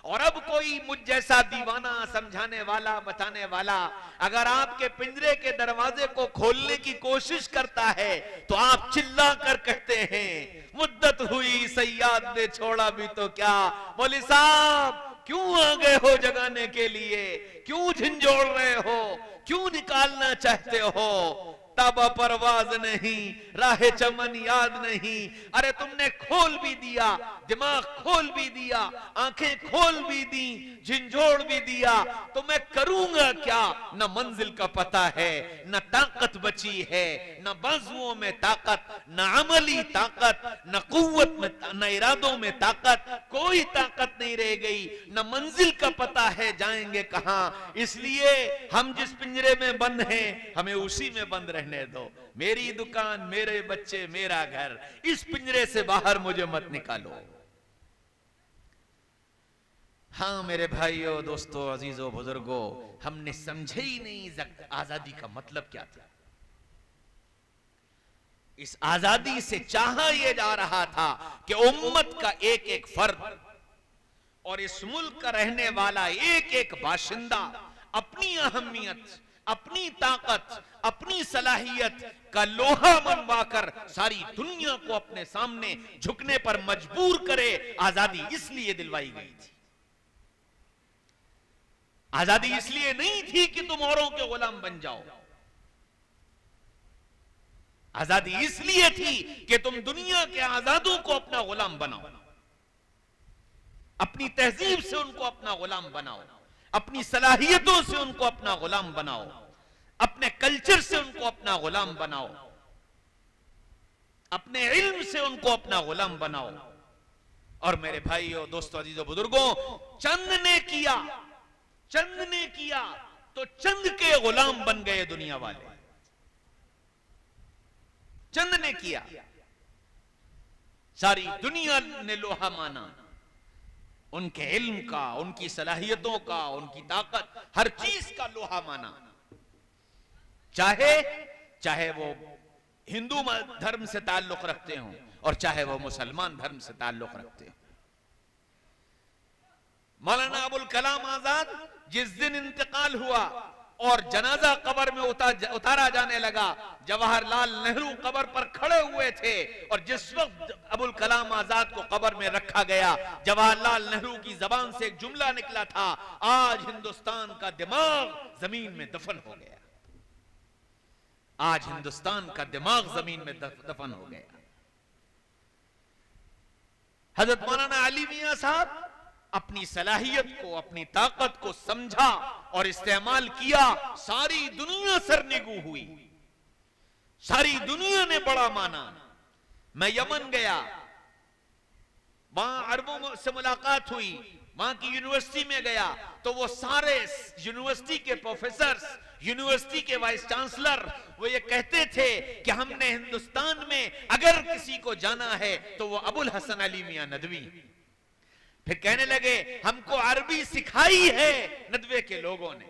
और अब कोई मुझ जैसा दीवाना, समझाने वाला, बताने वाला अगर आपके पिंजरे के दरवाजे को खोलने की कोशिश करता है तो आप चिल्ला कर कहते हैं, मुद्दत हुई सैयाद ने छोड़ा भी तो क्या। मौलवी साहब, क्यों आ गए हो जगाने के लिए, क्यों झंझोड़ रहे हो, क्यों निकालना चाहते हो। ताबा परवाज नहीं, राह चमन याद नहीं। अरे तुमने खोल भी दिया, दिमाग खोल भी दिया, आंखें खोल भी दी, झिंझोड़ भी दिया, तो मैं करूंगा क्या? न मंजिल का पता है, न ताकत बची है, न बाजुओं में ताकत, न अमली ताकत, न कुव्वत में, न इरादों में ताकत, कोई ताकत नहीं रह गई, न मंजिल का पता है जाएंगे कहां। इसलिए हम जिस पिंजरे में बंद हैं, हमें उसी में बंद रहने दो। मेरी दुकान, मेरे बच्चे, मेरा घर, इस पिंजरे से बाहर मुझे मत निकालो। हाँ मेरे भाइयों, दोस्तों, अजीजों, बुजुर्गों, हमने समझे ही नहीं आजादी का मतलब क्या था। इस आजादी से चाहा यह जा रहा था कि उम्मत का एक एक फर्द और इस मुल्क का रहने वाला एक एक बाशिंदा अपनी अहमियत, अपनी ताकत, अपनी सलाहियत का लोहा मनवाकर सारी दुनिया को अपने सामने झुकने पर मजबूर करे। आजादी इसलिए दिलवाई गई थी। आजादी इसलिए नहीं थी कि तुम औरों के गुलाम बन जाओ। आजादी इसलिए थी कि तुम दुनिया के आजादों को अपना गुलाम बनाओ, अपनी तहजीब से उनको अपना गुलाम बनाओ, अपनी सलाहियतों से उनको अपना गुलाम बनाओ, अपने कल्चर से उनको अपना गुलाम बनाओ, अपने इल्म से उनको अपना गुलाम बनाओ। और मेरे भाइयों, दोस्तों, अजीजों, बुजुर्गों, चंद ने किया तो चंद के गुलाम बन गए दुनिया वाले। चंद ने किया, सारी दुनिया ने लोहा माना। उनके इल्म का, उनकी सलाहियतों का, उनकी ताकत, हर चीज का लोहा माना। चाहे वो हिंदू धर्म से ताल्लुक रखते हों और चाहे वो मुसलमान धर्म से ताल्लुक रखते हों। मौलाना अबुल कलाम आजाद जिस दिन इंतकाल हुआ और जनाजा कब्र में उतारा जाने लगा, जवाहरलाल नेहरू कब्र पर खड़े हुए थे और जिस वक्त अबुल कलाम आजाद को कब्र में रखा गया, जवाहरलाल नेहरू की जबान से एक जुमला निकला था, आज हिंदुस्तान का दिमाग जमीन में दफन हो गया। आज हिंदुस्तान का दिमाग जमीन में दफन हो गया। हजरत मौलाना अली मियां साहब अपनी सलाहियत को, अपनी ताकत को समझा और इस्तेमाल किया। सारी दुनिया सरनिगू हुई, सारी दुनिया ने बड़ा माना। मैं यमन गया, वहां अरबों से मुलाकात हुई, वहां की यूनिवर्सिटी में गया तो वो सारे यूनिवर्सिटी के प्रोफेसर्स, यूनिवर्सिटी के वाइस चांसलर, वो ये कहते थे कि हमने हिंदुस्तान में अगर किसी को जाना है तो वो अबुल हसन अली मियां नदवी। फिर कहने लगे हमको अरबी सिखाई है नदवे के लोगों ने।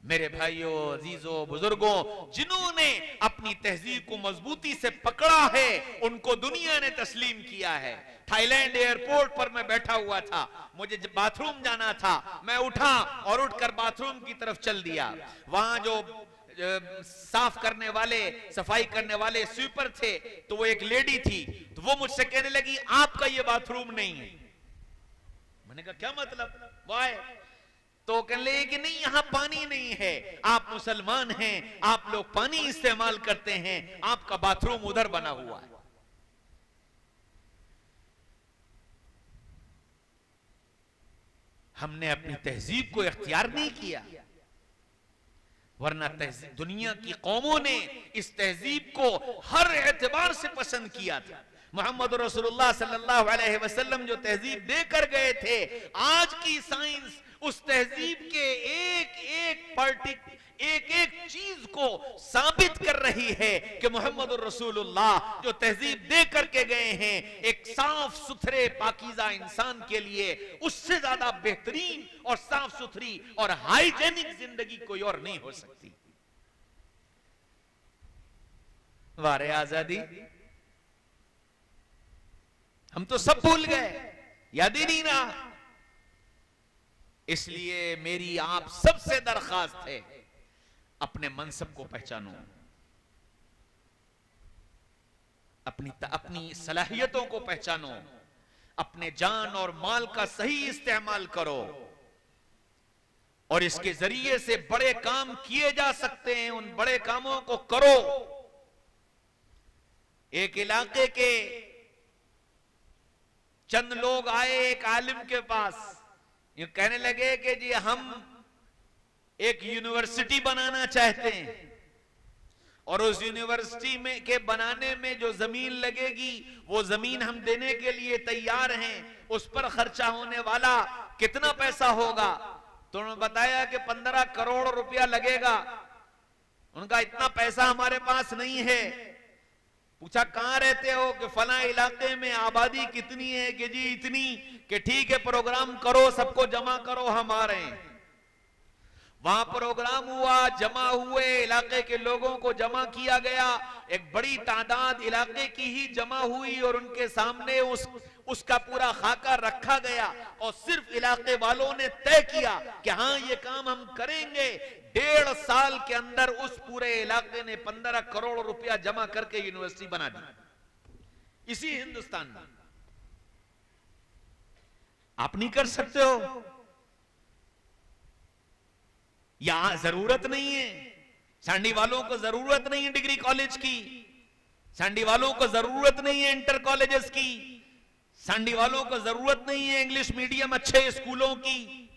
मेरे भाइयों, अजीजों, बुजुर्गों, जिन्होंने अपनी तहजीब को मजबूती से पकड़ा है, उनको दुनिया ने तस्लीम किया है। थाईलैंड एयरपोर्ट पर मैं बैठा हुआ था, मुझे बाथरूम जाना था, मैं उठा और उठकर बाथरूम की तरफ चल दिया। वहां जो साफ करने वाले, सफाई करने वाले स्वीपर थे, तो वो एक लेडी थी, तो वो मुझसे कहने लगी आपका ये बाथरूम नहीं है। मैंने कहा क्या मतलब? वाई? तो कहने लगे कि नहीं, यहां पानी नहीं है, आप मुसलमान हैं, आप लोग पानी इस्तेमाल करते हैं, आपका बाथरूम उधर बना हुआ है। हमने अपनी तहजीब को इख्तियार नहीं किया, वरना दुनिया की कौमों ने इस तहजीब को हर एतबार से पसंद किया था। मोहम्मद रसूलुल्लाह सल्लल्लाहु अलैहि वसल्लम जो तहजीब देकर गए थे, आज की साइंस उस तहजीब के एक एक चीज को साबित कर रही है कि मोहम्मद रसूलुल्लाह जो तहजीब दे करके गए हैं, एक साफ सुथरे पाकीज़ा इंसान के लिए उससे ज्यादा बेहतरीन और साफ सुथरी और हाइजेनिक जिंदगी कोई और नहीं हो सकती। वारे आजादी, हम तो सब भूल गए, याद ही नहीं रहा। इसलिए मेरी आप सबसे दरखास्त है, अपने मनसब को पहचानो, अपनी सलाहियतों को पहचानो, अपने जान और माल का सही इस्तेमाल करो। और इसके जरिए से बड़े काम किए जा सकते हैं। उन बड़े कामों को करो। एक इलाके के चंद लोग आए एक आलिम के पास, ये कहने लगे कि जी हम एक यूनिवर्सिटी बनाना चाहते हैं और उस यूनिवर्सिटी में के बनाने में जो जमीन लगेगी वो जमीन हम देने के लिए तैयार हैं। उस पर खर्चा होने वाला कितना पैसा होगा? तो उन्होंने बताया कि 15 करोड़ रुपया लगेगा। उनका इतना पैसा हमारे पास नहीं है। पूछा कहां रहते हो? कि फला इलाके में। आबादी कितनी है? कि जी इतनी। कि ठीक है प्रोग्राम करो, सबको जमा करो, हम आ रहे हैं। वहां प्रोग्राम हुआ, जमा हुए, इलाके के लोगों को जमा किया गया। एक बड़ी तादाद इलाके की ही जमा हुई और उनके सामने उसका पूरा खाका रखा गया और सिर्फ इलाके वालों ने तय किया कि हाँ ये काम हम करेंगे। 1.5 साल के अंदर उस पूरे इलाके ने 15 करोड़ रुपया जमा करके यूनिवर्सिटी बना दी। इसी हिंदुस्तान में आप नहीं कर सकते हो? यहां जरूरत नहीं है। सांडी वालों को जरूरत नहीं है डिग्री कॉलेज की। सांडी वालों को जरूरत नहीं है इंटर कॉलेजेस की। सांडी वालों को जरूरत नहीं है इंग्लिश मीडियम अच्छे स्कूलों की,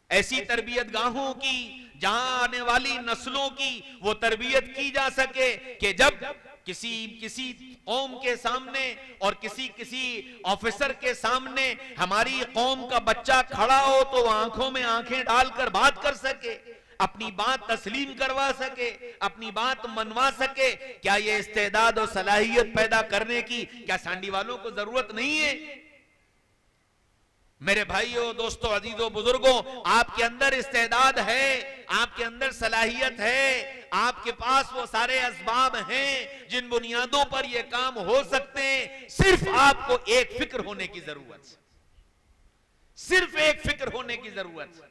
ऐसी तरबियत गाहों की जहां आने वाली नस्लों की वो तरबियत की जा सके कि जब किसी कौम के सामने और किसी ऑफिसर के सामने हमारी कौम का बच्चा खड़ा हो तो वो आंखों में आंखें डालकर बात कर सके, अपनी बात तस्लीम करवा सके, अपनी बात मनवा सके। क्या ये इस्तेदाद और सलाहियत पैदा करने की क्या सांडी वालों को जरूरत नहीं है? मेरे भाइयों, दोस्तों, अजीजों, बुजुर्गों, आपके अंदर इस्तेदाद है, आपके अंदर सलाहियत है, आपके पास वो सारे असबाब हैं जिन बुनियादों पर ये काम हो सकते हैं। सिर्फ आपको एक फिक्र होने की जरूरत है। सिर्फ एक फिक्र होने की जरूरत है।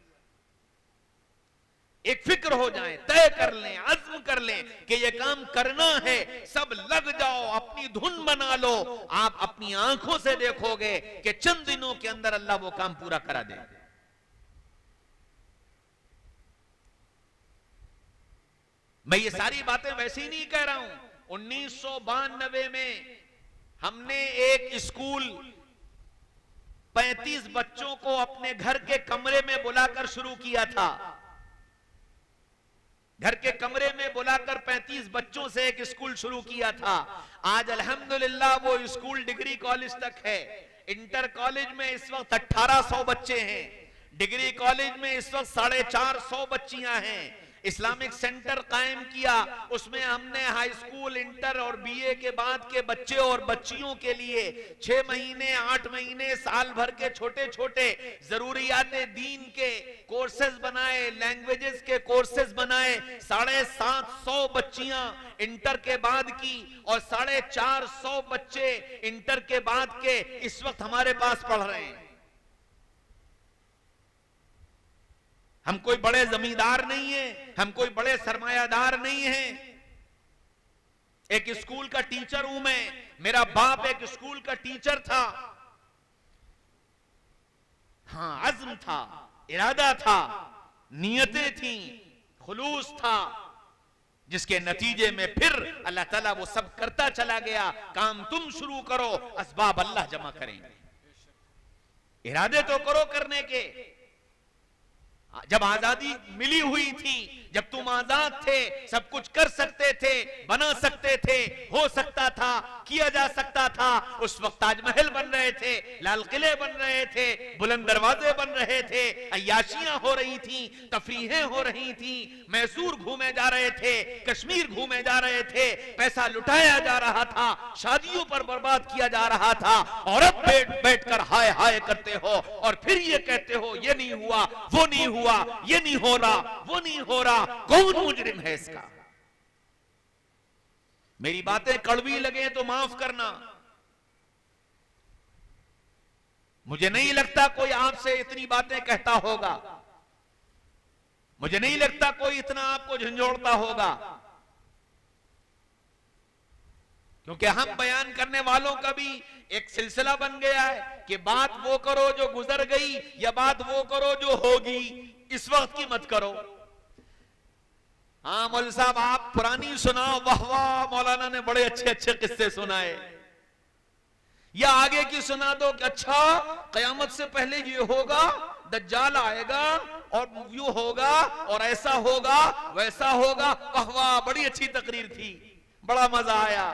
एक फिक्र हो जाए, तय कर लें, अज़्म कर लें कि ये काम करना है। सब लग जाओ, अपनी धुन बना लो। आप अपनी आंखों से देखोगे कि चंद दिनों के अंदर अल्लाह वो काम पूरा करा दे। मैं ये सारी बातें वैसे ही नहीं कह रहा हूं। 1992 में हमने एक स्कूल 35 बच्चों को अपने घर के कमरे में बुलाकर शुरू किया था। घर के कमरे में बुलाकर 35 बच्चों से एक स्कूल शुरू किया था। आज अल्हम्दुलिल्लाह वो स्कूल डिग्री कॉलेज तक है। इंटर कॉलेज में इस वक्त 1800 बच्चे हैं। डिग्री कॉलेज में इस वक्त 450 बच्चियां हैं। इस्लामिक सेंटर कायम किया, उसमें हमने हाई स्कूल, इंटर और बीए के बाद के बच्चे और बच्चियों के लिए 6 महीने, 8 महीने, साल भर के छोटे छोटे जरूरियाते दीन के कोर्सेज बनाए, लैंग्वेजेस के कोर्सेज बनाए। 750 बच्चियां इंटर के बाद की और 450 बच्चे इंटर के बाद के इस वक्त हमारे पास पढ़ रहे हैं। हम कोई बड़े जमींदार नहीं है, हम कोई बड़े सरमायादार नहीं है। एक स्कूल का टीचर हूं मैं, मेरा बाप एक स्कूल का टीचर था। हां, अज़्म था, इरादा था, नियतें थी, खुलूस था, जिसके नतीजे में फिर अल्लाह ताला वो सब करता चला गया। काम तुम शुरू करो, असबाब अल्लाह जमा करेंगे। इरादे तो करो करने के। जब आजादी मिली हुई थी, जब तुम आजाद थे, सब कुछ कर सकते थे, बना सकते थे, हो सकता था, किया जा सकता था। उस वक्त ताजमहल बन रहे थे, लाल किले बन रहे थे, बुलंद दरवाजे बन रहे थे, अय्याशियां हो रही थी, तफरीहें हो रही थी, मैसूर घूमे जा रहे थे, कश्मीर घूमे जा रहे थे, पैसा लुटाया जा रहा था, शादियों पर बर्बाद किया जा रहा था। और अब बैठ कर हाय हाय करते हो और फिर ये कहते हो ये नहीं हुआ, वो नहीं हुआ, ये नहीं हो रहा, वो नहीं हो रहा। कौन मुजरिम है इसका? मेरी बातें कड़वी लगे तो माफ करना। मुझे नहीं लगता कोई आपसे इतनी बातें कहता होगा, मुझे नहीं लगता कोई इतना आपको झंझोड़ता होगा, क्योंकि हम बयान करने वालों का भी एक सिलसिला बन गया है कि बात वो करो जो गुजर गई या बात वो करो जो होगी। इस वक्त की मत करो। हाँ मौलवी साहब आप पुरानी सुनाओ, वाह वाह मौलाना ने बड़े अच्छे अच्छे किस्से सुनाए, या आगे की सुना दो कि अच्छा कयामत से पहले ये होगा, दज्जाल आएगा और यूं होगा और ऐसा होगा वैसा होगा, वाह वाह बड़ी अच्छी तकरीर थी, बड़ा मजा आया।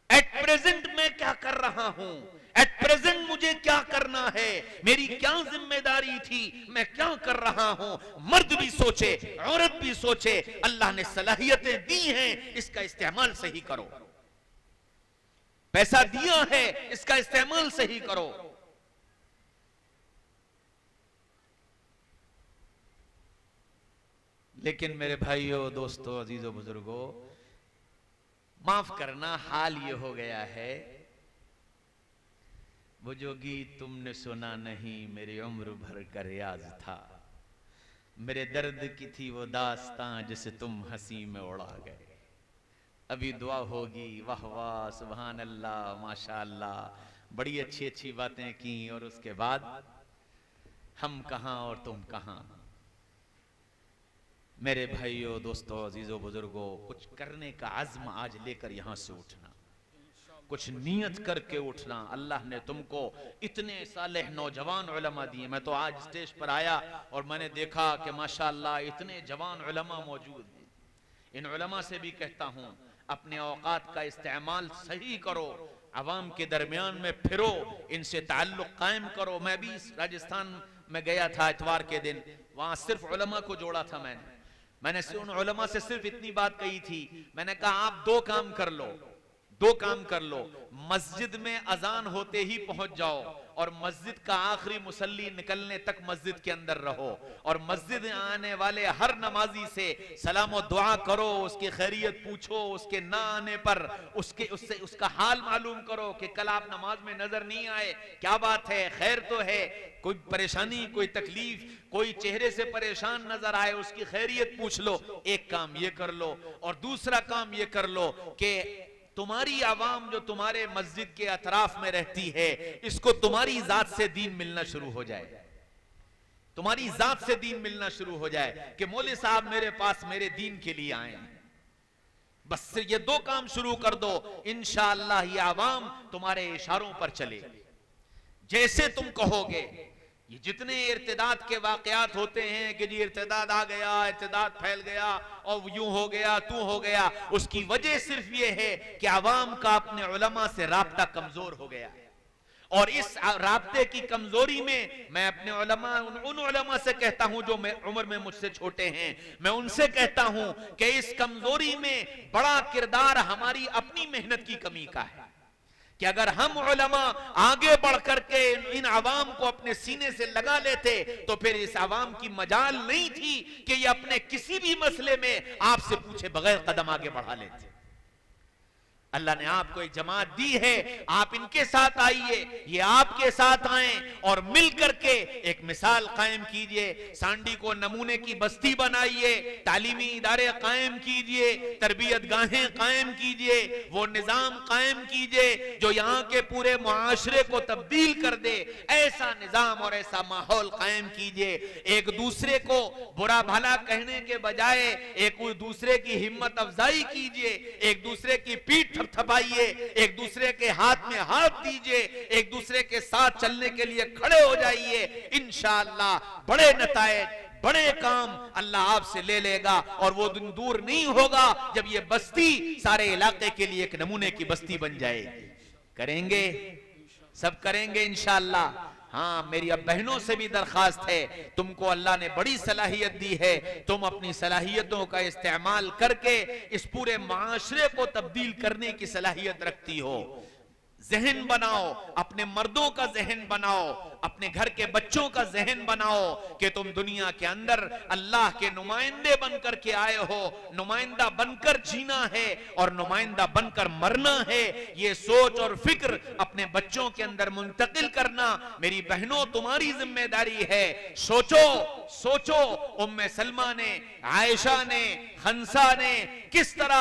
एट प्रेजेंट मैं क्या कर रहा हूं, एट प्रेजेंट मुझे क्या करना है, मेरी क्या जिम्मेदारी थी, मैं क्या कर रहा हूं। मर्द भी सोचे, औरत भी सोचे, अल्लाह ने सलाहियतें दी हैं, इसका इस्तेमाल सही करो। पैसा दिया है, इसका इस्तेमाल सही करो। लेकिन मेरे भाइयों, दोस्तों, अजीजों, बुजुर्गों, माफ करना, हाल ये हो गया है, वो जो गीत तुमने सुना नहीं मेरी उम्र भर का रियाज था, मेरे दर्द की थी वो दास्तां जिसे तुम हंसी में उड़ा गए। अभी दुआ होगी, वाह वाह सुभान अल्लाह माशा अल्लाह, बड़ी अच्छी अच्छी बातें की, और उसके बाद हम कहां और तुम कहां। मेरे भाइयों, दोस्तों, अजीजों, बुजुर्गों, कुछ करने का अज़्म आज लेकर यहां से उठना, कुछ नियत करके उठना। अल्लाह ने तुमको इतने सालेह नौजवान उलमा दिए। मैं तो आज स्टेज पर आया और मैंने देखा कि माशाअल्लाह इतने जवान उलमा मौजूद हैं। इन उलमा से भी कहता हूं, अपने औकात का इस्तेमाल सही करो, अवाम के दरमियान में फिरो, इनसे ताल्लुक कायम करो। मैं भी राजस्थान में गया था इतवार के दिन, वहां सिर्फ उलमा को जोड़ा था। मैंने उन उलमा से सिर्फ इतनी बात कही थी, मैंने कहा आप दो काम कर लो, दो काम कर लो। मस्जिद में अजान होते ही पहुंच जाओ और मस्जिद का आखिरी मुसल्ली निकलने तक मस्जिद के अंदर रहो, और मस्जिद आने वाले हर नमाजी से सलाम और दुआ करो, उसकी खैरियत पूछो, उसके ना आने पर उससे उसका हाल मालूम करो कि कल आप नमाज में नजर नहीं आए, क्या बात है, खैर तो है, कोई परेशानी, कोई तकलीफ, कोई चेहरे से परेशान नजर आए, उसकी खैरियत पूछ लो। एक काम ये कर लो, और दूसरा काम ये कर लो कि तुम्हारी आवाम जो तुम्हारे मस्जिद के अतराफ में रहती है, इसको तुम्हारी जात से दीन मिलना शुरू हो जाए, तुम्हारी जात से दीन मिलना शुरू हो जाए कि मौलवी साहब मेरे पास मेरे दीन के लिए आए। बस ये दो काम शुरू कर दो, इंशाअल्लाह ये आवाम तुम्हारे इशारों पर चलेगी। जैसे तुम कहोगे, ये जितने इर्तिदाद के वाकयात होते हैं कि जी इर्तिदाद आ गया, इर्तिदाद फैल गया और यूं हो गया, तू हो गया, उसकी वजह सिर्फ ये है कि आवाम का अपने उलमा से राब्ता कमजोर हो गया। और इस राब्ते की कमजोरी में मैं अपने उलमा, उन उलमा से कहता हूं जो उम्र में मुझसे छोटे हैं, मैं उनसे कहता हूं कि इस कमजोरी में बड़ा किरदार हमारी अपनी मेहनत की कमी का है कि अगर हम उलमा आगे बढ़ करके इन आवाम को अपने सीने से लगा लेते तो फिर इस आवाम की मजाल नहीं थी कि ये अपने किसी भी मसले में आपसे पूछे बगैर कदम आगे बढ़ा लेते। अल्लाह ने आपको एक जमात दी है, आप इनके साथ आइए, ये आपके साथ आए और मिल करके एक मिसाल कायम कीजिए। सांडी को नमूने की बस्ती बनाइए, तालीमी इदारे कायम कीजिए, तरबियत गाहें कायम कीजिए, वो निजाम कायम कीजिए जो यहाँ के पूरे मुआशरे को तब्दील कर दे। ऐसा निजाम और ऐसा माहौल कायम कीजिए। एक दूसरे को बुरा भला कहने के बजाय एक दूसरे की हिम्मत अफजाई कीजिए, एक दूसरे की पीठ थपथपाइए, एक दूसरे के हाथ में हाथ दीजिए, एक दूसरे के साथ चलने के लिए खड़े हो जाइए। इंशाअल्लाह बड़े नतायज, बड़े काम अल्लाह आपसे ले लेगा और वो दिन दूर नहीं होगा जब ये बस्ती सारे इलाके के लिए एक नमूने की बस्ती बन जाएगी। करेंगे, सब करेंगे इंशाअल्लाह। हाँ, मेरी अब बहनों से भी दरखास्त है, तुमको अल्लाह ने बड़ी सलाहियत दी है, तुम अपनी सलाहियतों का इस्तेमाल करके इस पूरे माशरे को तब्दील करने की सलाहियत रखती हो। जहन बनाओ, अपने मर्दों का जहन बनाओ, अपने घर के बच्चों का जहन बनाओ कि तुम दुनिया के अंदर अल्लाह के नुमाइंदे बनकर के आए हो, नुमाइंदा बनकर जीना है और नुमाइंदा बनकर मरना है। ये सोच और फिक्र अपने बच्चों के अंदर मुंतकिल करना मेरी बहनों तुम्हारी जिम्मेदारी है। सोचो सोचो, उम्मे सलमा ने, आयशा ने, हंसा ने किस तरह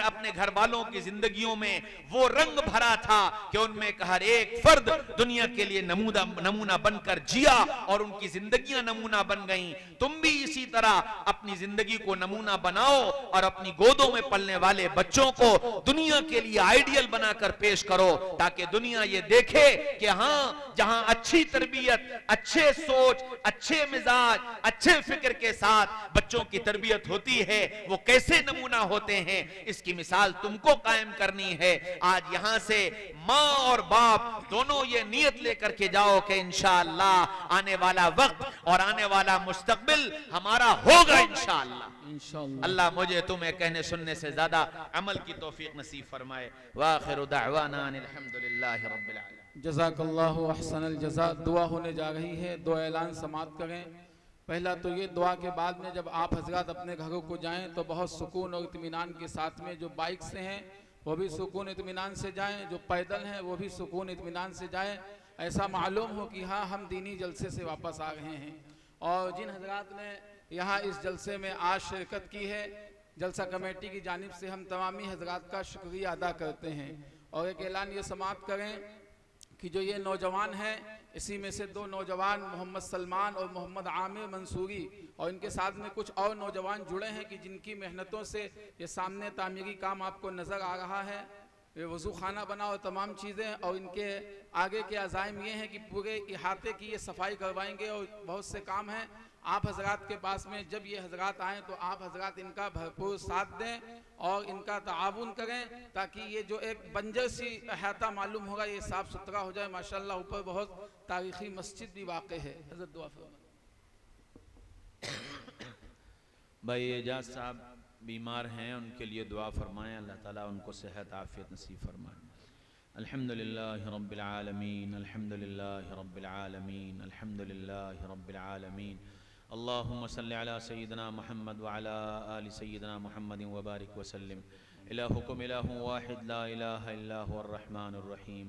अपने घर वालों की जिंदगियों में वो रंग भरा था कि उनमें हर एक फर्द दुनिया के लिए नमूना बनकर जिया और उनकी जिंदगियां नमूना बन गईं। तुम भी इसी तरह अपनी जिंदगी को नमूना बनाओ और अपनी गोदों में पलने वाले बच्चों को दुनिया के लिए आइडियल बनाकर पेश करो, ताकि दुनिया ये देखे कि हाँ, जहां अच्छी तरबियत, अच्छे सोच, अच्छे मिजाज, अच्छे फिक्र के साथ बच्चों की तरबियत होती है, वो कैसे नमूना होते हैं, इसकी मिसाल तुमको कायम करनी है। आज यहां से माँ और बाप दोनों ये नियत लेकर के जाओ कि इंशाअल्लाह आने वाला वक्त और आने वाला मुस्तकबिल हमारा होगा इंशाअल्लाह। अल्लाह मुझे तुम्हें कहने सुनने से ज्यादा अमल की तौफीक नसीब फरमाए। वाखिरु दअवाना अल्हम्दुलिल्लाहि रब्बिल आलमीन। जज़ाकल्लाहु अहसनल जज़ा। दुआ होने जा रही है, दो ऐलान समाप्त करें। पहला तो ये, दुआ के बाद में जब आप हजरत अपने घरों को जाएं तो बहुत सुकून और इत्मीनान के साथ में, जो बाइक से हैं वो भी सुकून इत्मीनान से जाएं, जो पैदल हैं वो भी सुकून इत्मीनान से जाएं। ऐसा मालूम हो कि हाँ, हम दीनी जलसे से वापस आ रहे हैं। और जिन हजरात ने यहाँ इस जलसे में आज शिरकत की है, जलसा कमेटी की जानिब से हम तमामी हजरात का शुक्रिया अदा करते हैं। और एक ऐलान ये समाप्त करें कि जो ये नौजवान हैं, इसी में से दो नौजवान मोहम्मद सलमान और मोहम्मद आमिर मंसूरी, और इनके साथ में कुछ और नौजवान जुड़े हैं कि जिनकी मेहनतों से ये सामने तामीरी काम आपको नज़र आ रहा है। ये वज़ू खाना बना और तमाम चीज़ें, और इनके आगे के अज़ाइम ये हैं कि पूरे इहाते की ये सफाई करवाएंगे और बहुत से काम हैं। आप हजरात के पास में जब ये हजरात आएँ तो आप हजरात इनका भरपूर साथ दें और इनका ताआवुन करें, ताकि ये जो एक बंजर सी अहाता मालूम होगा ये साफ़ सुथरा हो जाए। माशाअल्लाह ऊपर बहुत तारीख़ी मस्जिद भी वाक़ है। हज़रत दुआ फरमाएं। भाई एजाज साहब बीमार हैं, उनके लिए दुआ फरमाएं, अल्लाह ताला उनको सेहत आफ़ियत नसीब फरमाएं। अल्हम्दुलिल्लाहि रब्बिल आलमीन, अल्हम्दुलिल्लाहि रब्बिल आलमीन, अल्हम्दुलिल्लाहि रब्बिल आलमीन। अल्लाहुम्मा सल्लि अला सय्यिदिना मुहम्मद व अला आलि सय्यिदिना मुहम्मद व बारिक व सल्लिम। इलाहुकुम इलाहुन वाहिद ला इलाहा इल्ला हुवर रहमानुर रहीम।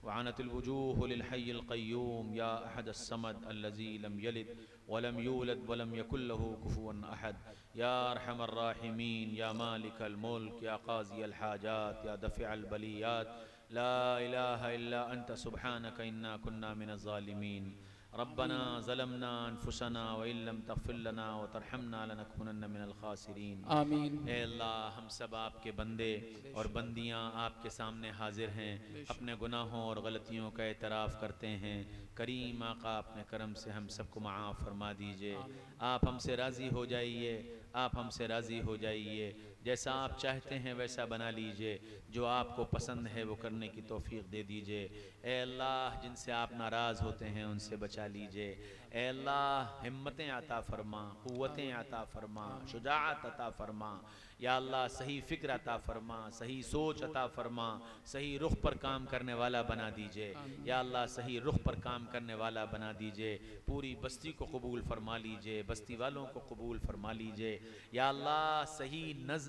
वअनतिल वजूह लिल हय्यिल क़य्यूम या अहदस समद अल्लज़ी लम यलिद वलम यूलद वलम यकुल लहू कुफुवन अहद। या अरहमर राहिमीन, या मालिकल मुल्क, या क़ाज़ियल हाजात, या दफ़िअल बलियात, ला इलाहा इल्ला अंत सुब्हानक इन्ना कुन्ना मिनज़ ज़ालिमीन। रब्बना ज़लमना अनफुसना व इल्लम तग़फ़िर लना व तरहमना लनकुनन्ना मिनल ख़ासिरीन। आमीन। ए अल्लाह, हम सब आपके बंदे और बंदियाँ आपके सामने हाजिर हैं, अपने गुनाहों और गलतियों का एतराफ़ करते हैं। करीम आका, अपने करम से हम सबको माफ़ फरमा दीजिए। आप हमसे राज़ी हो जाइए, आप हमसे राज़ी हो जाइए। जैसा आप चाहते हैं वैसा बना लीजिए, जो आपको पसंद है वो करने की तौफीक दे दीजिए। ए अल्लाह, जिनसे आप नाराज़ होते हैं उनसे बचा लीजिए। ए अल्लाह, हिम्मतें अता फरमा, क़ुव्वतें अता फरमा, शुजाअत अता फरमा। या अल्लाह, सही फ़िक्र अता फरमा, सही सोच अता फरमा, सही रुख पर काम करने वाला बना दीजिए। या अल्लाह, सही रुख पर काम करने वाला बना दीजिए। पूरी बस्ती को कबूल फरमा लीजिए, बस्ती वालों को कबूल फरमा लीजिए। या अल्लाह, सही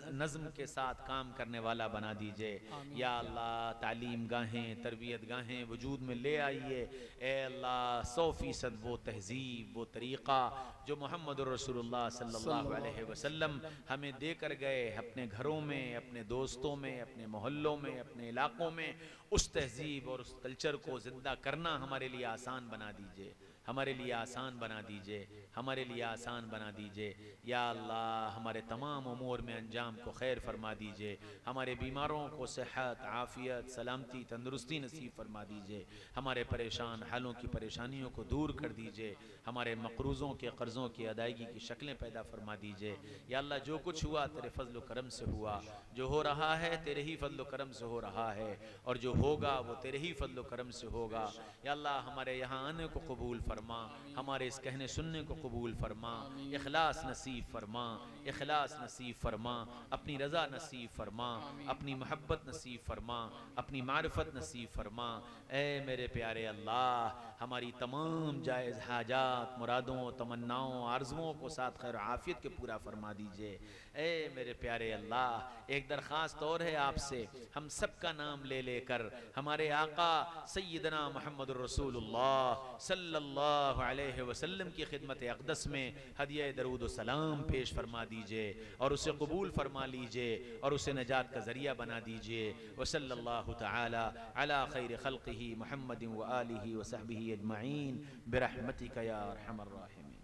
नज़्म के साथ काम करने वाला बना दीजिए। या अल्लाह, तालीम गाहें, तरबियत गाहें वजूद में ले आइए। ए अल्लाह, 100% वो तहज़ीब, वो तरीक़ा जो मोहम्मद रसूलुल्लाह सल्लल्लाहु अलैहि वसल्लम हमें दे कर गए, अपने घरों में, अपने दोस्तों में, अपने मोहल्लों में, अपने इलाकों में, उस तहज़ीब और उस कल्चर को ज़िंदा करना हमारे लिए आसान बना दीजिए, हमारे लिए आसान बना दीजिए, हमारे लिए आसान बना दीजिए। या अल्लाह, हमारे तमाम उमूर में अंजाम को खैर फरमा दीजिए। हमारे बीमारों को सेहत, आफ़ियत, सलामती, तंदुरुस्ती नसीब फरमा दीजिए। हमारे परेशान हालों की परेशानियों को दूर कर दीजिए। हमारे मक़रूज़ों के कर्ज़ों की अदायगी की शक्लें पैदा फरमा दीजिए। या अल्लाह, जो कुछ हुआ तेरे फ़ज़्ल करम से हुआ, जो हो रहा है तेरे ही फ़ज़्ल करम से हो रहा है, और जो होगा वो तेरे ही फ़ज़्ल करम से होगा। या अल्लाह, हमारे यहाँ आने को कबूल फरमा, हमारे इस कहने सुनने को कबूल फरमा, इखलास नसीब फरमा, इखलास नसीब फरमा, अपनी रज़ा नसीब फरमा, अपनी मोहब्बत नसीब फरमा, अपनी मारिफत नसीब फरमा। ए मेरे प्यारे अल्लाह, हमारी तमाम जायज़ हाजात, मुरादों, तमन्नाओं, आरज़ुओं को साथ खैर आफ़ियत के पूरा फरमा दीजिए। ए मेरे प्यारे अल्लाह, एक दरख्वास्त और है आपसे, हम सब का नाम ले लेकर हमारे आका सय्यदना मुहम्मद रसूलुल्लाह सल्लल्लाहु सल्लल्लाहु अलैहि वसल्लम की खिदमत अक़दस में हदिया दरूद व सलाम पेश फरमा दीजिए और उसे कबूल फरमा लीजिए और उसे नजात का ज़रिया बना दीजिए। व सल्लल्लाहु तआला अला खैर खल्क़िही मुहम्मदिन व आलिही व सहबिही अजमईन बिरहमतिका या अरहमर राहिमीन।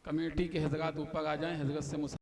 कमेटी के हजरात ऊपर आ जाएं, हजरत से